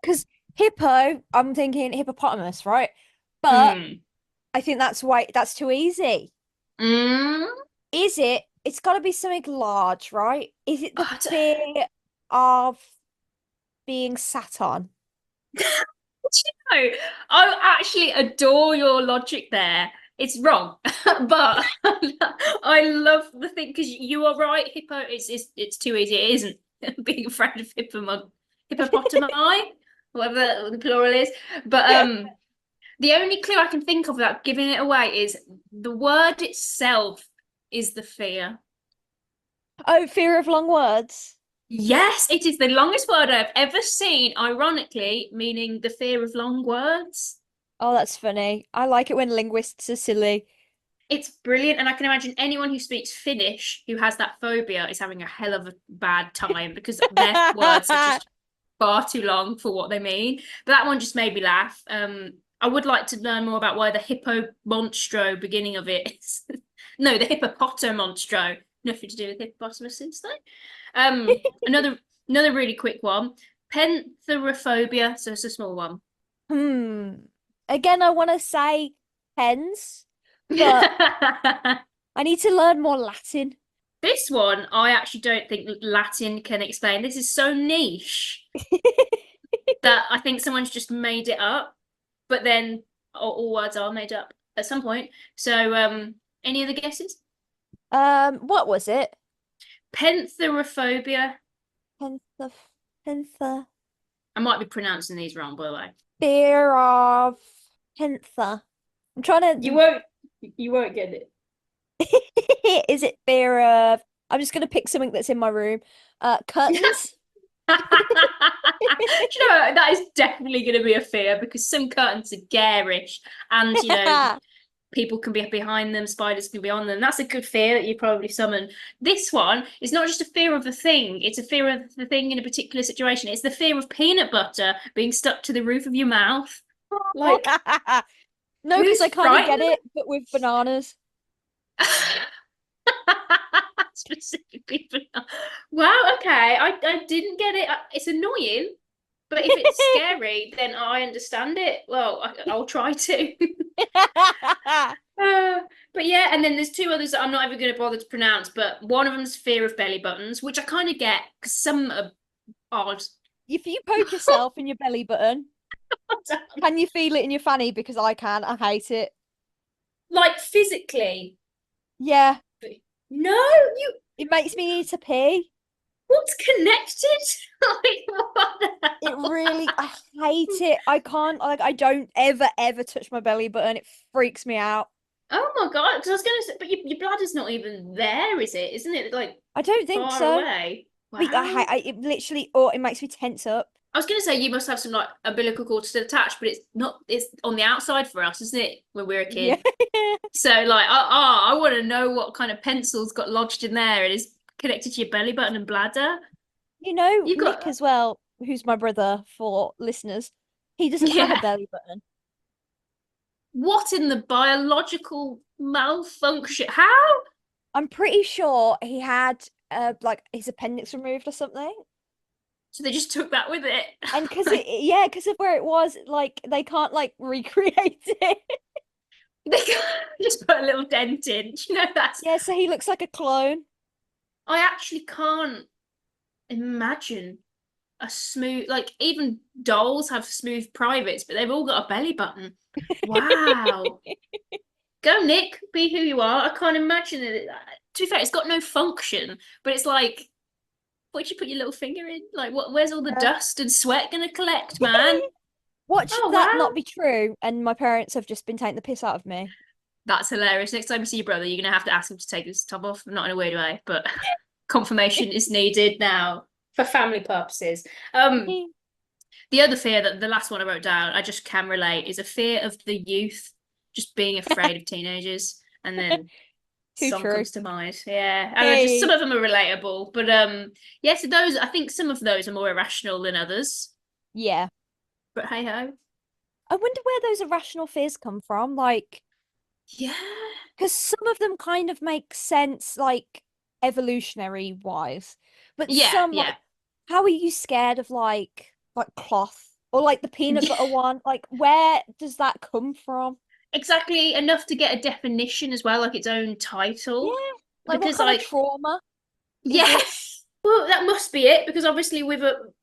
because hippo, I'm thinking hippopotamus, right? But Hmm. I think that's too easy. Mm. Is it? It's got to be something large, right? Is it the Oh, fear of being sat on? do you know, I actually adore your logic there. It's wrong, but I love the thing because you are right. Hippo, it's too easy. It isn't being afraid of hippopotami, whatever the plural is. But the only clue I can think of without giving it away is the word itself is the fear. Oh, fear of long words. Yes, it is the longest word I've ever seen, ironically, meaning the fear of long words. Oh, that's funny. I like it when linguists are silly. It's brilliant, and I can imagine anyone who speaks Finnish who has that phobia is having a hell of a bad time because their words are just far too long for what they mean. But that one just made me laugh. I would like to learn more about why the hippo monstro beginning of it is no, the hippopotamonstro. Nothing to do with hippopotamuses though. Another really quick one. Pentherophobia, so it's a small one. Again, I want to say pens, but I need to learn more Latin. This one, I actually don't think Latin can explain. This is so niche that I think someone's just made it up, but then all words are made up at some point. So, any other guesses? What was it? Pantherophobia. Panther, panther, I might be pronouncing these wrong, by the way. fear of panther. I'm trying You to. won't. You won't get it. Is it fear of? I'm just gonna pick something that's in my room. Curtains. Do you know what? That is definitely going to be a fear because some curtains are garish, and people can be behind them, spiders can be on them. That's a good fear that you probably summon. This one is not just a fear of the thing; it's a fear of the thing in a particular situation. It's the fear of peanut butter being stuck to the roof of your mouth. Like, No, because who's I kind of get frightened? it, but with bananas. Specifically banana. Wow, okay. I didn't get it. It's annoying, but if it's scary, then I understand it. Well, I'll try to. But yeah, and then there's two others that I'm not even going to bother to pronounce, but one of them's fear of belly buttons, which I kind of get because some are odd. If you poke yourself in your belly button, can you feel it in your fanny? Because I can. I hate it. Like physically. Yeah, No, you. it makes me need to pee. What's connected? Like, what the It hell? really, I hate it. I can't, like, I don't ever touch my belly button. It freaks me out. Oh my God, because I was going to say, but your bladder's not even there, is it? Isn't it like I don't think far so. away? Like, Wow. it literally, oh, it makes me tense up. I was going to say you must have some like umbilical cord still attached, but it's not. It's on the outside for us, isn't it? When we're a Yeah. kid. So like, I want to know what kind of pencils got lodged in there and is connected to your belly button and bladder. You know, You've Nick got, as well, who's my brother for listeners, he doesn't have a yeah. belly button. What in the biological malfunction? How? I'm pretty sure he had like his appendix removed or something. So they just took that with it. And because Like, yeah, because of where it was, like they can't like recreate it. they just put a little dent in. Do you know that's? Yeah, so he looks like a clone. I actually can't imagine a smooth, like even dolls have smooth privates, but they've all got a belly button. Wow. Go, Nick, be who you are. I can't imagine it. To be fair, it's got no function, but it's like, where'd you put your little finger in? Like, what? Where's all the Yeah. dust and sweat gonna collect, man? Watch Oh that wow, not be true, and my parents have just been taking the piss out of me. that's hilarious. Next time you see your brother, you're gonna have to ask him to take his top off. Not in a weird way, but confirmation is needed now for family purposes. The other fear that the last one I wrote down, I just can relate, is a fear of the youth, just being afraid of teenagers. And then Too song true. comes to mind. Yeah. And I just some Hey. of them are relatable. But yeah, so those I think some of those are more irrational than others. Yeah. But hey ho. I wonder where those irrational fears come from. Like, Yeah. because some of them kind of make sense, like evolutionary wise, but Yeah, some yeah. like, how are you scared of like cloth or like the peanut butter one? Like, where does that come from? Exactly enough to get a definition as well, like its own Yeah, title. like what Because kind of like trauma is yeah. it? Well, that must be it because obviously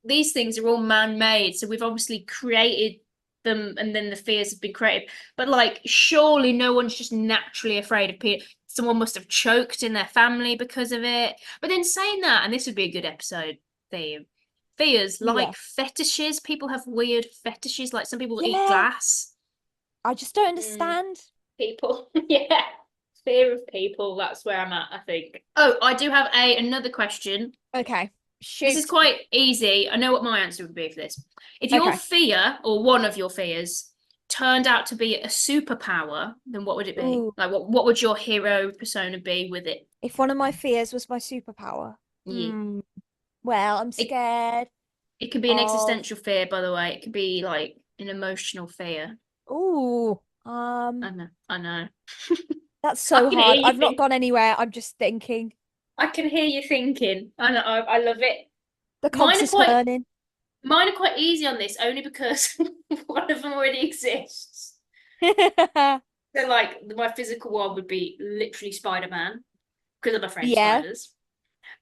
these things are all man-made, so we've obviously created them, and then the fears have been created. But like, surely no one's just naturally afraid of peanut. Someone must have choked in their family because of it. But then saying that, and this would be a good episode theme. Fears Yeah, like fetishes. People have weird fetishes. Like some people eat yeah. glass. I just don't Mm, understand. people, yeah. Fear of people. That's where I'm at, I think. Oh, I do have another question. Okay, This is shoot. quite easy. I know what my answer would be for this. If your Okay, fear or one of your fears turned out to be a superpower, then what would it be? ooh, Like what would your hero persona be with it? if one of my fears was my superpower, Yeah. well, I'm It scared it can be an of. existential fear, by the way. It could be like an emotional fear. Ooh, I know. that's I so can hear hard. you I've not think gone anywhere. I'm just thinking. I can hear you thinking. I know I love it. The Mine cogs are is quite turning. mine are quite easy on this, only because one of them already exists. So like my physical one would be literally Spider-Man because I'm afraid of Yeah, spiders.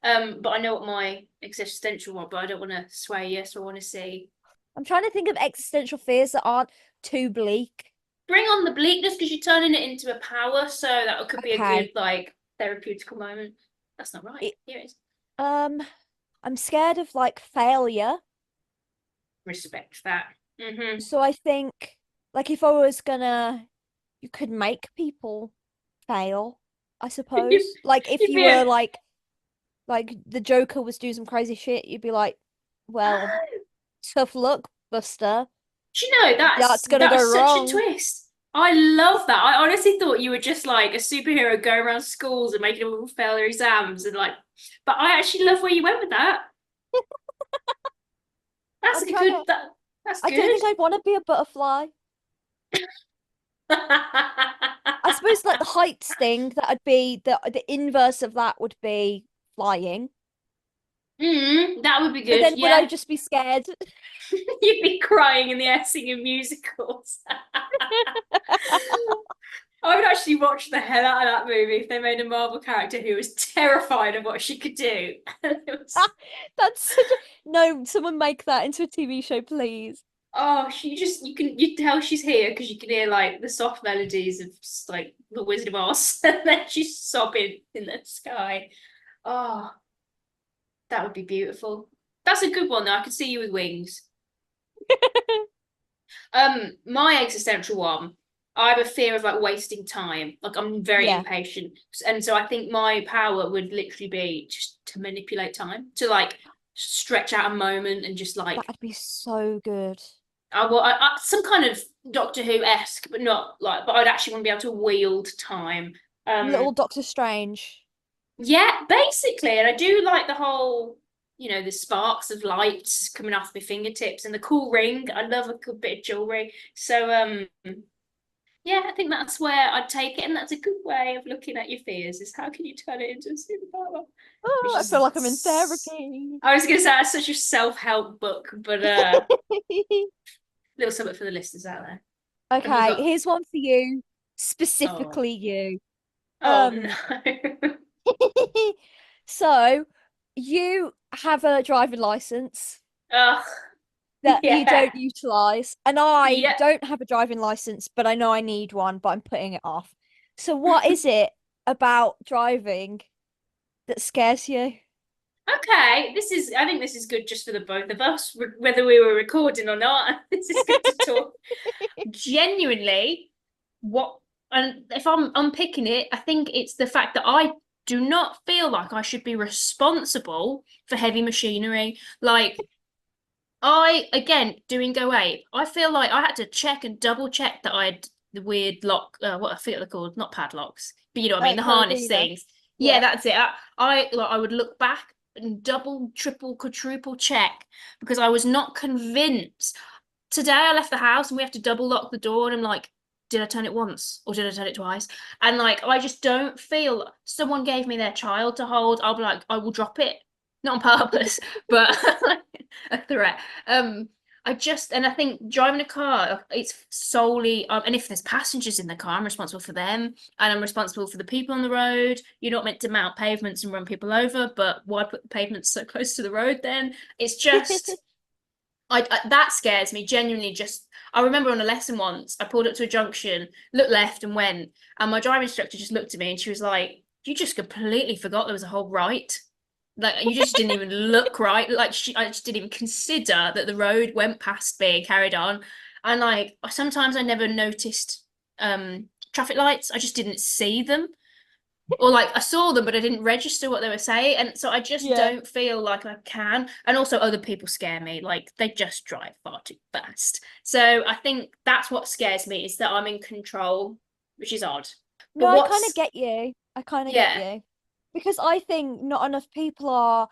But I know what my existential one, but I don't want to sway you, so I want to see. I'm trying to think of existential fears that aren't too bleak. Bring on the bleakness because you're turning it into a power, so that could be a good Okay, like therapeutical moment. That's not right. Here it is. I'm scared of like failure. Respect that. So I think like if I was gonna, you could make people fail, I suppose. Like if you'd you be were like the Joker was doing some crazy shit, you'd be like, well, tough luck, Buster. Do you know That's gonna that go was such a wrong. twist. I love that. I honestly thought you were just like a superhero going around schools and making them all fail their exams and like. But I actually love where you went with that. That's I'm a trying good. to. That's I good. don't think I'd want to be a butterfly. I suppose like the heights thing, that'd be the inverse of that would be flying. That would be But good. then would I Yeah, just be scared? you'd be crying in the air singing musicals. I would actually watch the hell out of that movie if they made a Marvel character who was terrified of what she could do. That's such a no, someone make that into a TV show, please. Oh, you tell she's here because you can hear like the soft melodies of like the Wizard of Oz, and then she's sobbing in the sky. Oh, that would be beautiful. That's a good one though. I could see you with wings. My existential one, I have a fear of like wasting time. Like I'm very Yeah. impatient. And so I think my power would literally be just to manipulate time, to like stretch out a moment and just like That'd be so good. some kind of Doctor Who-esque, but not like, but I'd actually want to be able to wield time. Little Doctor Strange. Yeah, basically. And I do like the whole, the sparks of light coming off my fingertips and the cool ring. I love a good bit of jewelry. So yeah, I think that's where I'd take it, and that's a good way of looking at your fears. Is how can you turn it into a superpower? Oh, I feel like I'm in therapy. I was gonna say that's such a self-help book, but little something for the listeners out there. Okay, Got... here's one for you, oh. specifically you. Oh Um, no. so you have a driving license Ugh. that you Yeah. don't utilize, and I Yeah. don't have a driving license, but I know I need one, but I'm putting it off. So what is it about driving that scares you? Okay, I think this is good just for the both of us, whether we were recording or not. This is good to talk. Genuinely, and if I'm unpicking it, I think it's the fact that I do not feel like I should be responsible for heavy machinery. Like, again, doing Go 8, I feel like I had to check and double check that I had the weird lock, what I think they're called, not padlocks, but you know what I mean, the harness Carabiner. things. Yeah. Yeah, that's it. I would look back and double, triple, quadruple check because I was not convinced. Today I left the house and we have to double lock the door, and I'm like, did I turn it once or did I turn it twice? And like, I just don't feel someone gave me their child to hold. I'll be like, I will drop it, not on purpose, but a threat. And I think driving a car, it's solely, and if there's passengers in the car, I'm responsible for them, and I'm responsible for the people on the road. You're not meant to mount pavements and run people over, but why put the pavements so close to the road then? It's just, that scares me genuinely. Just, I remember on a lesson once, I pulled up to a junction, looked left and went, and my driving instructor just looked at me and she was like, you just completely forgot there was a whole right. Like you just didn't even look right. Like I just didn't even consider that the road went past me and carried on. And like sometimes I never noticed traffic lights. I just didn't see them. Or like I saw them but I didn't register what they were saying. And so I just don't feel like I can. And also other people scare me. Like they just drive far too fast. So I think that's what scares me, is that I'm in control, which is odd. No, But I kind of get you. I kind of get you. Because I think not enough people are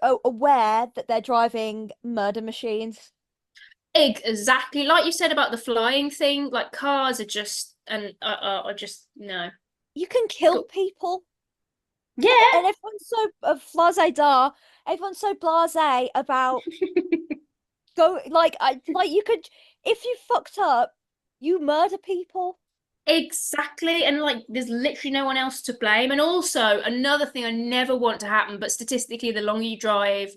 aware that they're driving murder machines. Exactly, like you said about the flying thing. Like cars are just are just no. You can kill people. Yeah, and everyone's so blasé. Everyone's so blasé about like you could, if you fucked up, you murder people. exactly. And like there's literally no one else to blame. And also another thing I never want to happen, but statistically the longer you drive,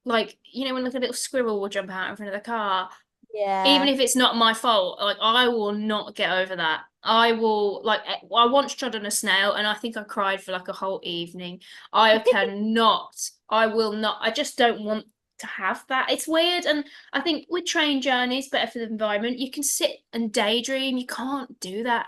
like when like a little squirrel will jump out in front of the car, Yeah. Even if it's not my fault, like I will not get over that. I will like I once trod on a snail and I think I cried for like a whole evening. I cannot, I will not, I just don't want to have that. It's weird. And I think with train journeys, better for the environment, you can sit and daydream. You can't do that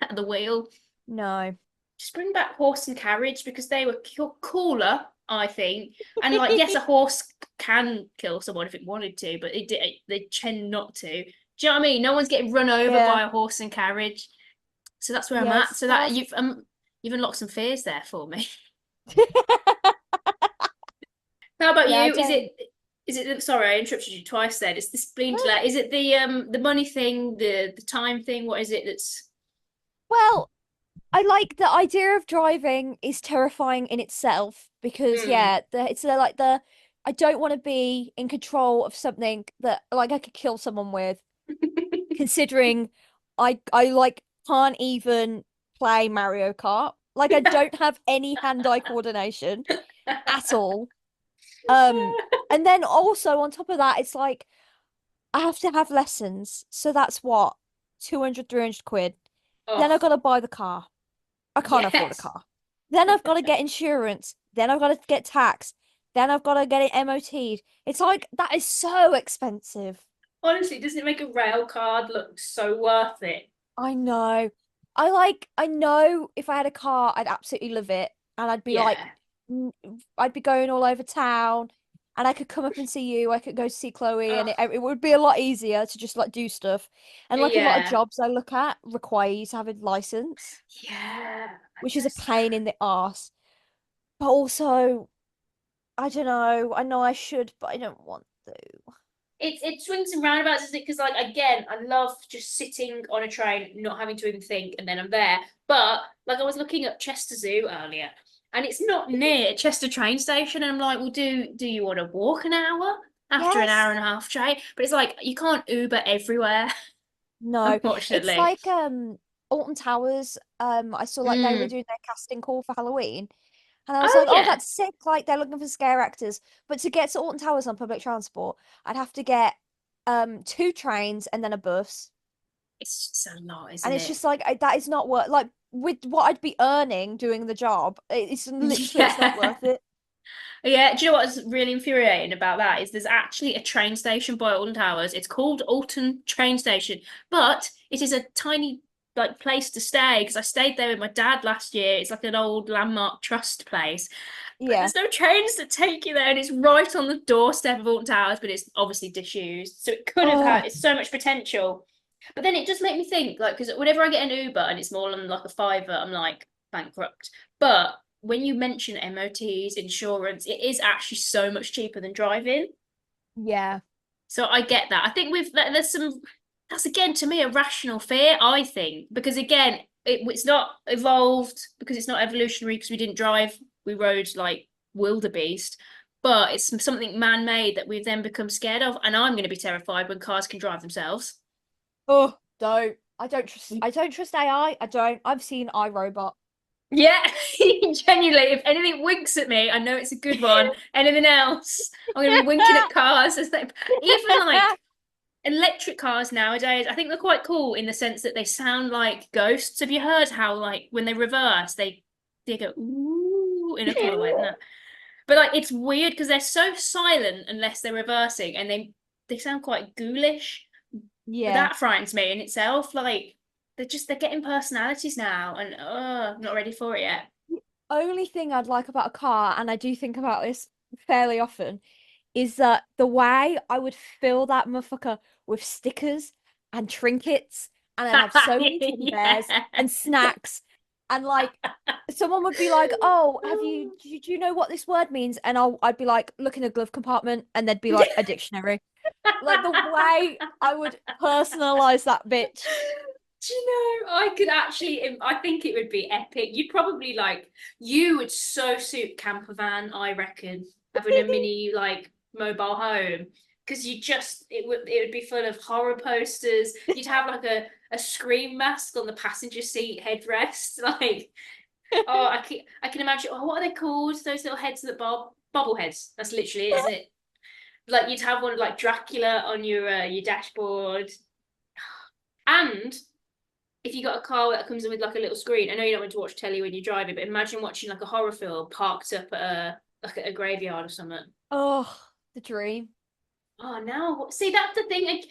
at the wheel. No. Just bring back horse and carriage because they were cooler, I think. And like, yes, a horse can kill someone if it wanted to, but they tend not to. Do you know what I mean? No one's getting run over Yeah. by a horse and carriage. So that's where I'm at. So that you've unlocked some fears there for me. How about Yeah, I you? don't. Is it sorry, I interrupted you twice then. It's the spleen No. delay. Is it the money thing, the time thing? What is it that's Well, I like the idea of driving is terrifying in itself because mm. yeah, it's like the I don't want to be in control of something that like I could kill someone with, considering I like can't even play Mario Kart. Like I don't have any hand-eye coordination at all. Um, and then also on top of that, it's like I have to have lessons. So that's what, 200, 300 quid. Then I've Oh, got to buy the car. I can't afford a yes. car. Then I've got to get insurance. Then I've got to get tax. Then I've got to get it MOT'd. It's like that is so expensive. Honestly, doesn't it make a rail card look so worth it? I know. I know if I had a car, I'd absolutely love it. And I'd be like, Yeah. n- I'd be going all over town and I could come up and see you. I could go see Chloe and Oh, it would be a lot easier to just like do stuff. And like a lot of yeah. jobs I look at require you to have a license, Yeah. which is a Just pain in the arse. But also, I don't know. I know I should, but I don't want to. it swings and roundabouts, isn't it? Because like again, I love just sitting on a train, not having to even think, and then I'm there. But like I was looking at Chester Zoo earlier, and it's not near Chester train station, and I'm like, well, do you want to walk an hour after an Yes. hour and a half train? But it's like you can't Uber everywhere, No. It's unfortunately. like Alton Towers. I saw like they were Mm. doing their casting call for Halloween. And I was Oh like, oh, yeah, that's sick. Like they're looking for scare actors. But to get to Alton Towers on public transport, I'd have to get two trains and then a bus. it's just a lot, And isn't it's it? just like that is not worth like with what I'd be earning doing the job, it's literally it's not Yeah. worth it. Yeah, do you know what's really infuriating about that is there's actually a train station by Alton Towers. It's called Alton Train Station, but it is a tiny like place to stay because I stayed there with my dad last year. It's like an old landmark trust place, but Yeah. there's no trains that take you there, and it's right on the doorstep of Alton Towers, but it's obviously disused. So it could have had Oh, it's so much potential. But then it just made me think, like, because whenever I get an Uber and it's more than like a fiver, I'm like bankrupt. But when you mention MOTs, insurance, it is actually so much cheaper than driving. yeah. So I get that. I think there's some that's again to me a rational fear, I think, because again, it's not evolved because it's not evolutionary because we didn't drive, we rode like wildebeest, but it's something man-made that we've then become scared of. And I'm going to be terrified when cars can drive themselves. Oh, don't. I don't trust AI. I don't. I've seen iRobot. Yeah, genuinely, if anything winks at me, I know it's a good one. Anything else, I'm going to be winking at cars. Even like electric cars nowadays, I think they're quite cool in the sense that they sound like ghosts. Have you heard how like when they reverse, they go ooh in a cool way, isn't it? But like it's weird because they're so silent unless they're reversing, and they sound quite ghoulish. But Yeah. that frightens me in itself. Like they're getting personalities now, and I'm not ready for it yet. Only thing I'd like about a car, and I do think about this fairly often, is that the way I would fill that motherfucker with stickers and trinkets, and I'd have so many teddy bears Yeah. and snacks, and like someone would be like, "Oh, do you know what this word means?" And I'd be like, "Look in a glove compartment," and there'd be like a dictionary. Like the way I would personalize that bitch. Do you know, I could actually, I think it would be epic. You'd probably like, you would so suit camper van, I reckon, having a mini like mobile home. Because it would be full of horror posters. You'd have like a scream mask on the passenger seat headrest. Like, oh, I can imagine. Oh, what are they called? Those little heads that bob, bobbleheads. That's literally it, isn't it? Like you'd have one like Dracula on your dashboard. And if you got a car that comes in with like a little screen, I know you don't want to watch telly when you're driving, but imagine watching like a horror film parked up at a graveyard or something. Oh, the dream. Oh no! See, that's the thing. Like,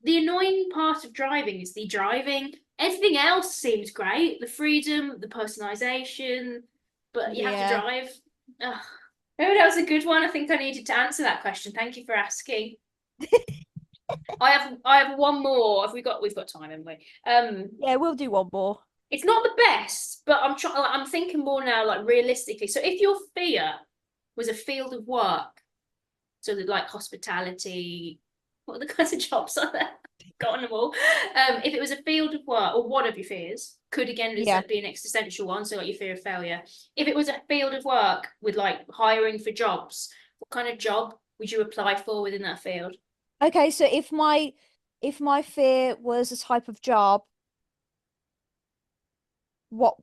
the annoying part of driving is the driving. Everything else seems great. The freedom, the personalization, but you have to Yeah. drive. Ugh. Oh, that was a good one. I think I needed to answer that question. Thank you for asking. I have one more. We've got time, haven't we? Yeah, we'll do one more. It's not the best, but I'm thinking more now, like realistically. So if your fear was a field of work, so that like hospitality, what are the kinds of jobs are there? Gotten them all. If it was a field of work, or one of your fears, could again be an existential one, so like your fear of failure. If it was a field of work with like hiring for jobs, what kind of job would you apply for within that field? Okay, so if my fear was a type of job, what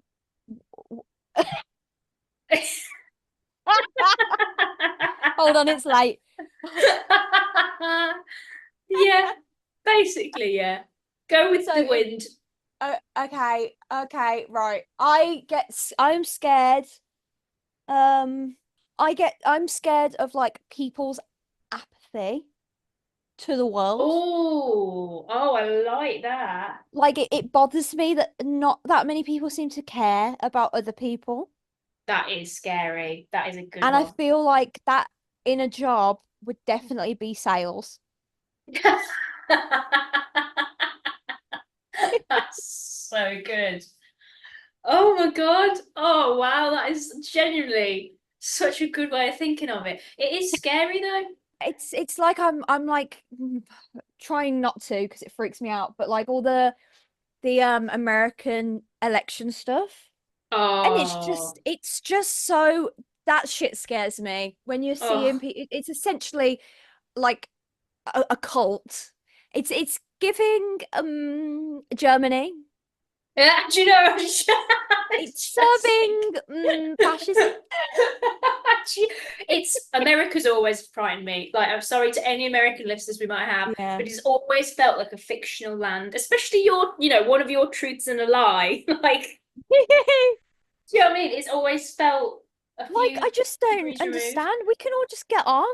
hold on, it's late. Yeah, basically, yeah. Go with So the wind. okay, right. I'm scared. I'm scared of like people's apathy to the world. Oh, I like that. Like it bothers me that not that many people seem to care about other people. That is scary. That is a good And I one. feel like that in a job would definitely be sales. That's so good. Oh my God. Oh wow, that is genuinely such a good way of thinking of it. It is scary though. It's like I'm like trying not to because it freaks me out, but like all the American election stuff. And Oh, it's just so that shit scares me when you're seeing oh. people. It's essentially like a cult. It's giving Germany. Yeah, do you know? It's serving fascism. It's America's always frightened me. Like, I'm sorry to any American listeners we might have, Yeah. but it's always felt like a fictional land, especially one of your truths and a lie. Like, do you know what I mean? It's always felt a Like few I just don't degrees removed. understand. We can all just get on.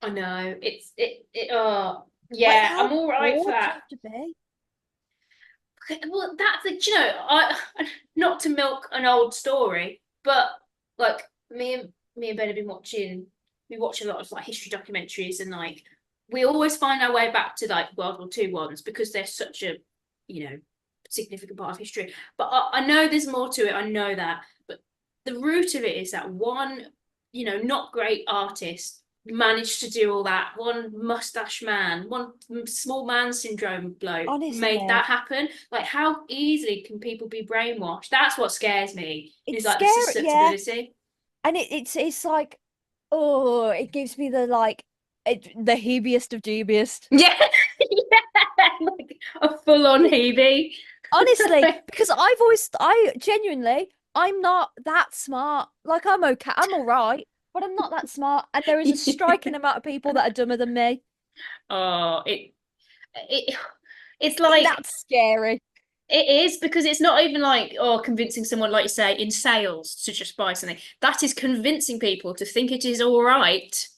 I know. Oh, Like yeah, how I'm all right for bored do you that. have to be? Well, that's the, do you know, not to milk an old story, but like me and Ben have been watching, we watch a lot of like history documentaries, and like we always find our way back to like World War II ones because they're such a, significant part of history. But I know there's more to it. I know that, but the root of it is that one, not great artist managed to do all that. One mustache man, one small man syndrome bloke made Honestly, that happen. Like, how easily can people be brainwashed? That's what scares me. Is it's like the scary. Yeah, susceptibility. and it's like oh, it gives me the like the heebiest of jeebiest. Yeah, yeah, like a full-on heebie. Honestly, because I genuinely, I'm not that smart. Like I'm okay, I'm all right, but I'm not that smart. And there is a striking amount of people that are dumber than me. Oh, it it's And like that's scary. it is, because it's not even like, convincing someone, like you say, in sales to just buy something. That is convincing people to think it is all right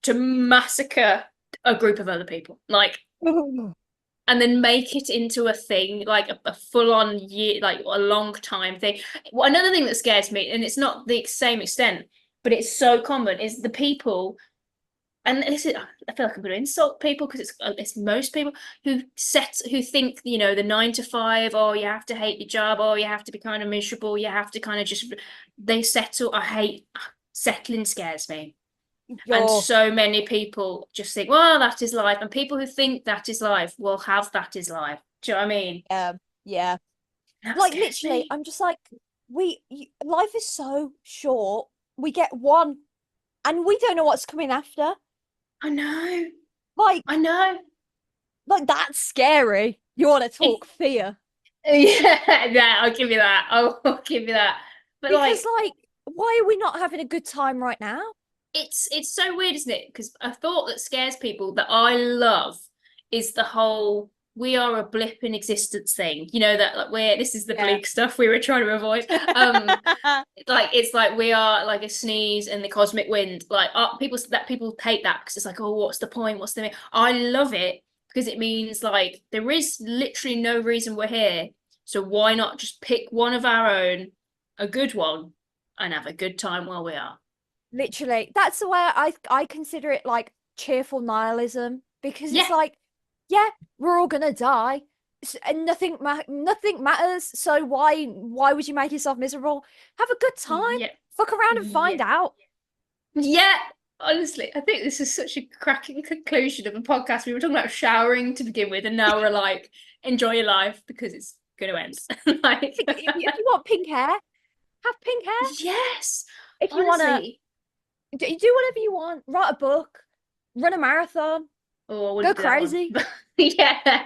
to massacre a group of other people. Like, and then make it into a thing, like a full-on year, like a long time thing. Well, another thing that scares me, and it's not the same extent, but it's so common, is the people, and this is, I feel like I'm going to insult people because it's most people who think, the 9 to 5, oh, you have to hate your job, oh, you have to be kind of miserable, you have to kind of just, they settle. I hate settling, scares me. And Yo, so many people just think, well, that is life. And people who think that is life will have that is life. Do you know what I mean? yeah. That Like scares literally, me. I'm just like, life is so short. We get one, and we don't know what's coming after. I know. Like, I know. that's scary. You want to It, talk fear? yeah, I'll give you that. I'll give you that. But Because like, like, why are we not having a good time right now? It's so weird, isn't it? Because a thought that scares people that I love is the whole "we are a blip in existence" thing. You know, that like this is the bleak stuff we were trying to avoid. Like it's like we are like a sneeze in the cosmic wind. Like people take that because it's like, oh, what's the point? What's the? I love it because it means like there is literally no reason we're here. So why not just pick one of our own, a good one, and have a good time while we are. Literally, that's the way I consider it, like cheerful nihilism, because it's Yeah. like, yeah, we're all gonna die, and nothing matters. So why would you make yourself miserable? Have a good time. Yeah. Fuck around and find out. Yeah. Honestly, I think this is such a cracking conclusion of a podcast. We were talking about showering to begin with, and now we're like, enjoy your life because it's going to end. Like, If you want pink hair, have pink hair. yes. If you want to Honestly. do whatever you want, write a book, run a marathon, Oh, I go wouldn't do that one. crazy. Yeah.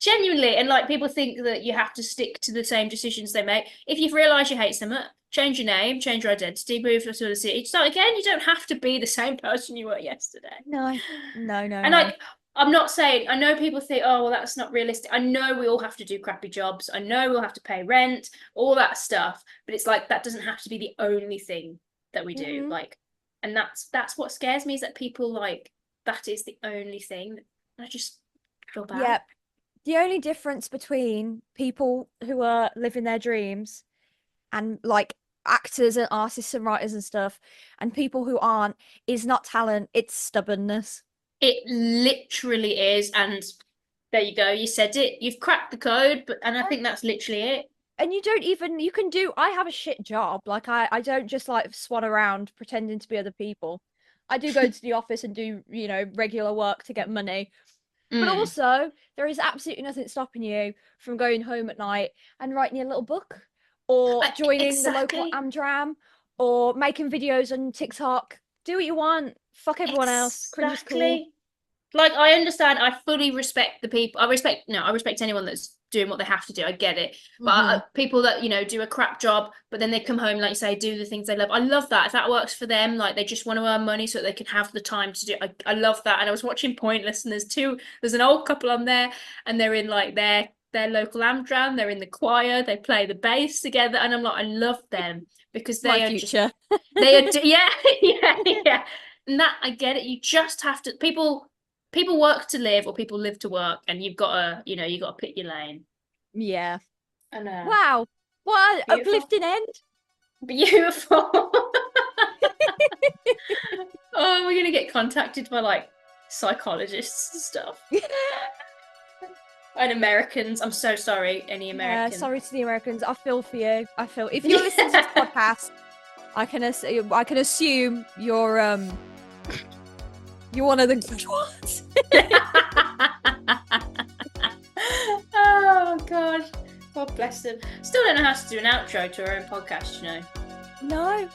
Genuinely, and like people think that you have to stick to the same decisions they make. If you've realised you hate something, change your name, change your identity, move to another city, start again. You don't have to be the same person you were yesterday. No. And like, I'm not saying, I know people think, oh, well, that's not realistic. I know we all have to do crappy jobs. I know we'll have to pay rent, all that stuff. But it's like, that doesn't have to be the only thing that we do. Mhm. Like, and that's what scares me, is that people like, that is the only thing. I just feel bad. Yeah. The only difference between people who are living their dreams and like actors and artists and writers and stuff and people who aren't is not talent, it's stubbornness. It literally is. And there you go. You said it. You've cracked the code. And I think that's literally it. And I have a shit job. Like I don't just like swan around pretending to be other people. I do go to the office and do, regular work to get money. But also, there is absolutely nothing stopping you from going home at night and writing your little book, or joining the local Amdram, or making videos on TikTok. Do what you want. Fuck everyone else. Cringe is cool. Like, I understand. I fully respect the people. I respect anyone that's doing what they have to do. I get it. But people that, do a crap job, but then they come home, like you say, do the things they love. I love that. If that works for them, like they just want to earn money so that they can have the time to do it. I love that. And I was watching Pointless, and there's an old couple on there, and they're in like their local Amdram. They're in the choir. They play the bass together. And I'm like, I love them because they are future. yeah. And that, I get it. You just have to, people work to live, or people live to work, and you've got to pick your lane. Yeah. I know. Wow. What an uplifting end. Beautiful. Oh, we're gonna get contacted by like psychologists and stuff. And Americans. I'm so sorry, any Americans. Yeah, sorry to the Americans. I feel for you. If you're listening to this podcast, I can assume you're one of the good ones. Oh God bless them. Still don't know how to do an outro to our own podcast, No,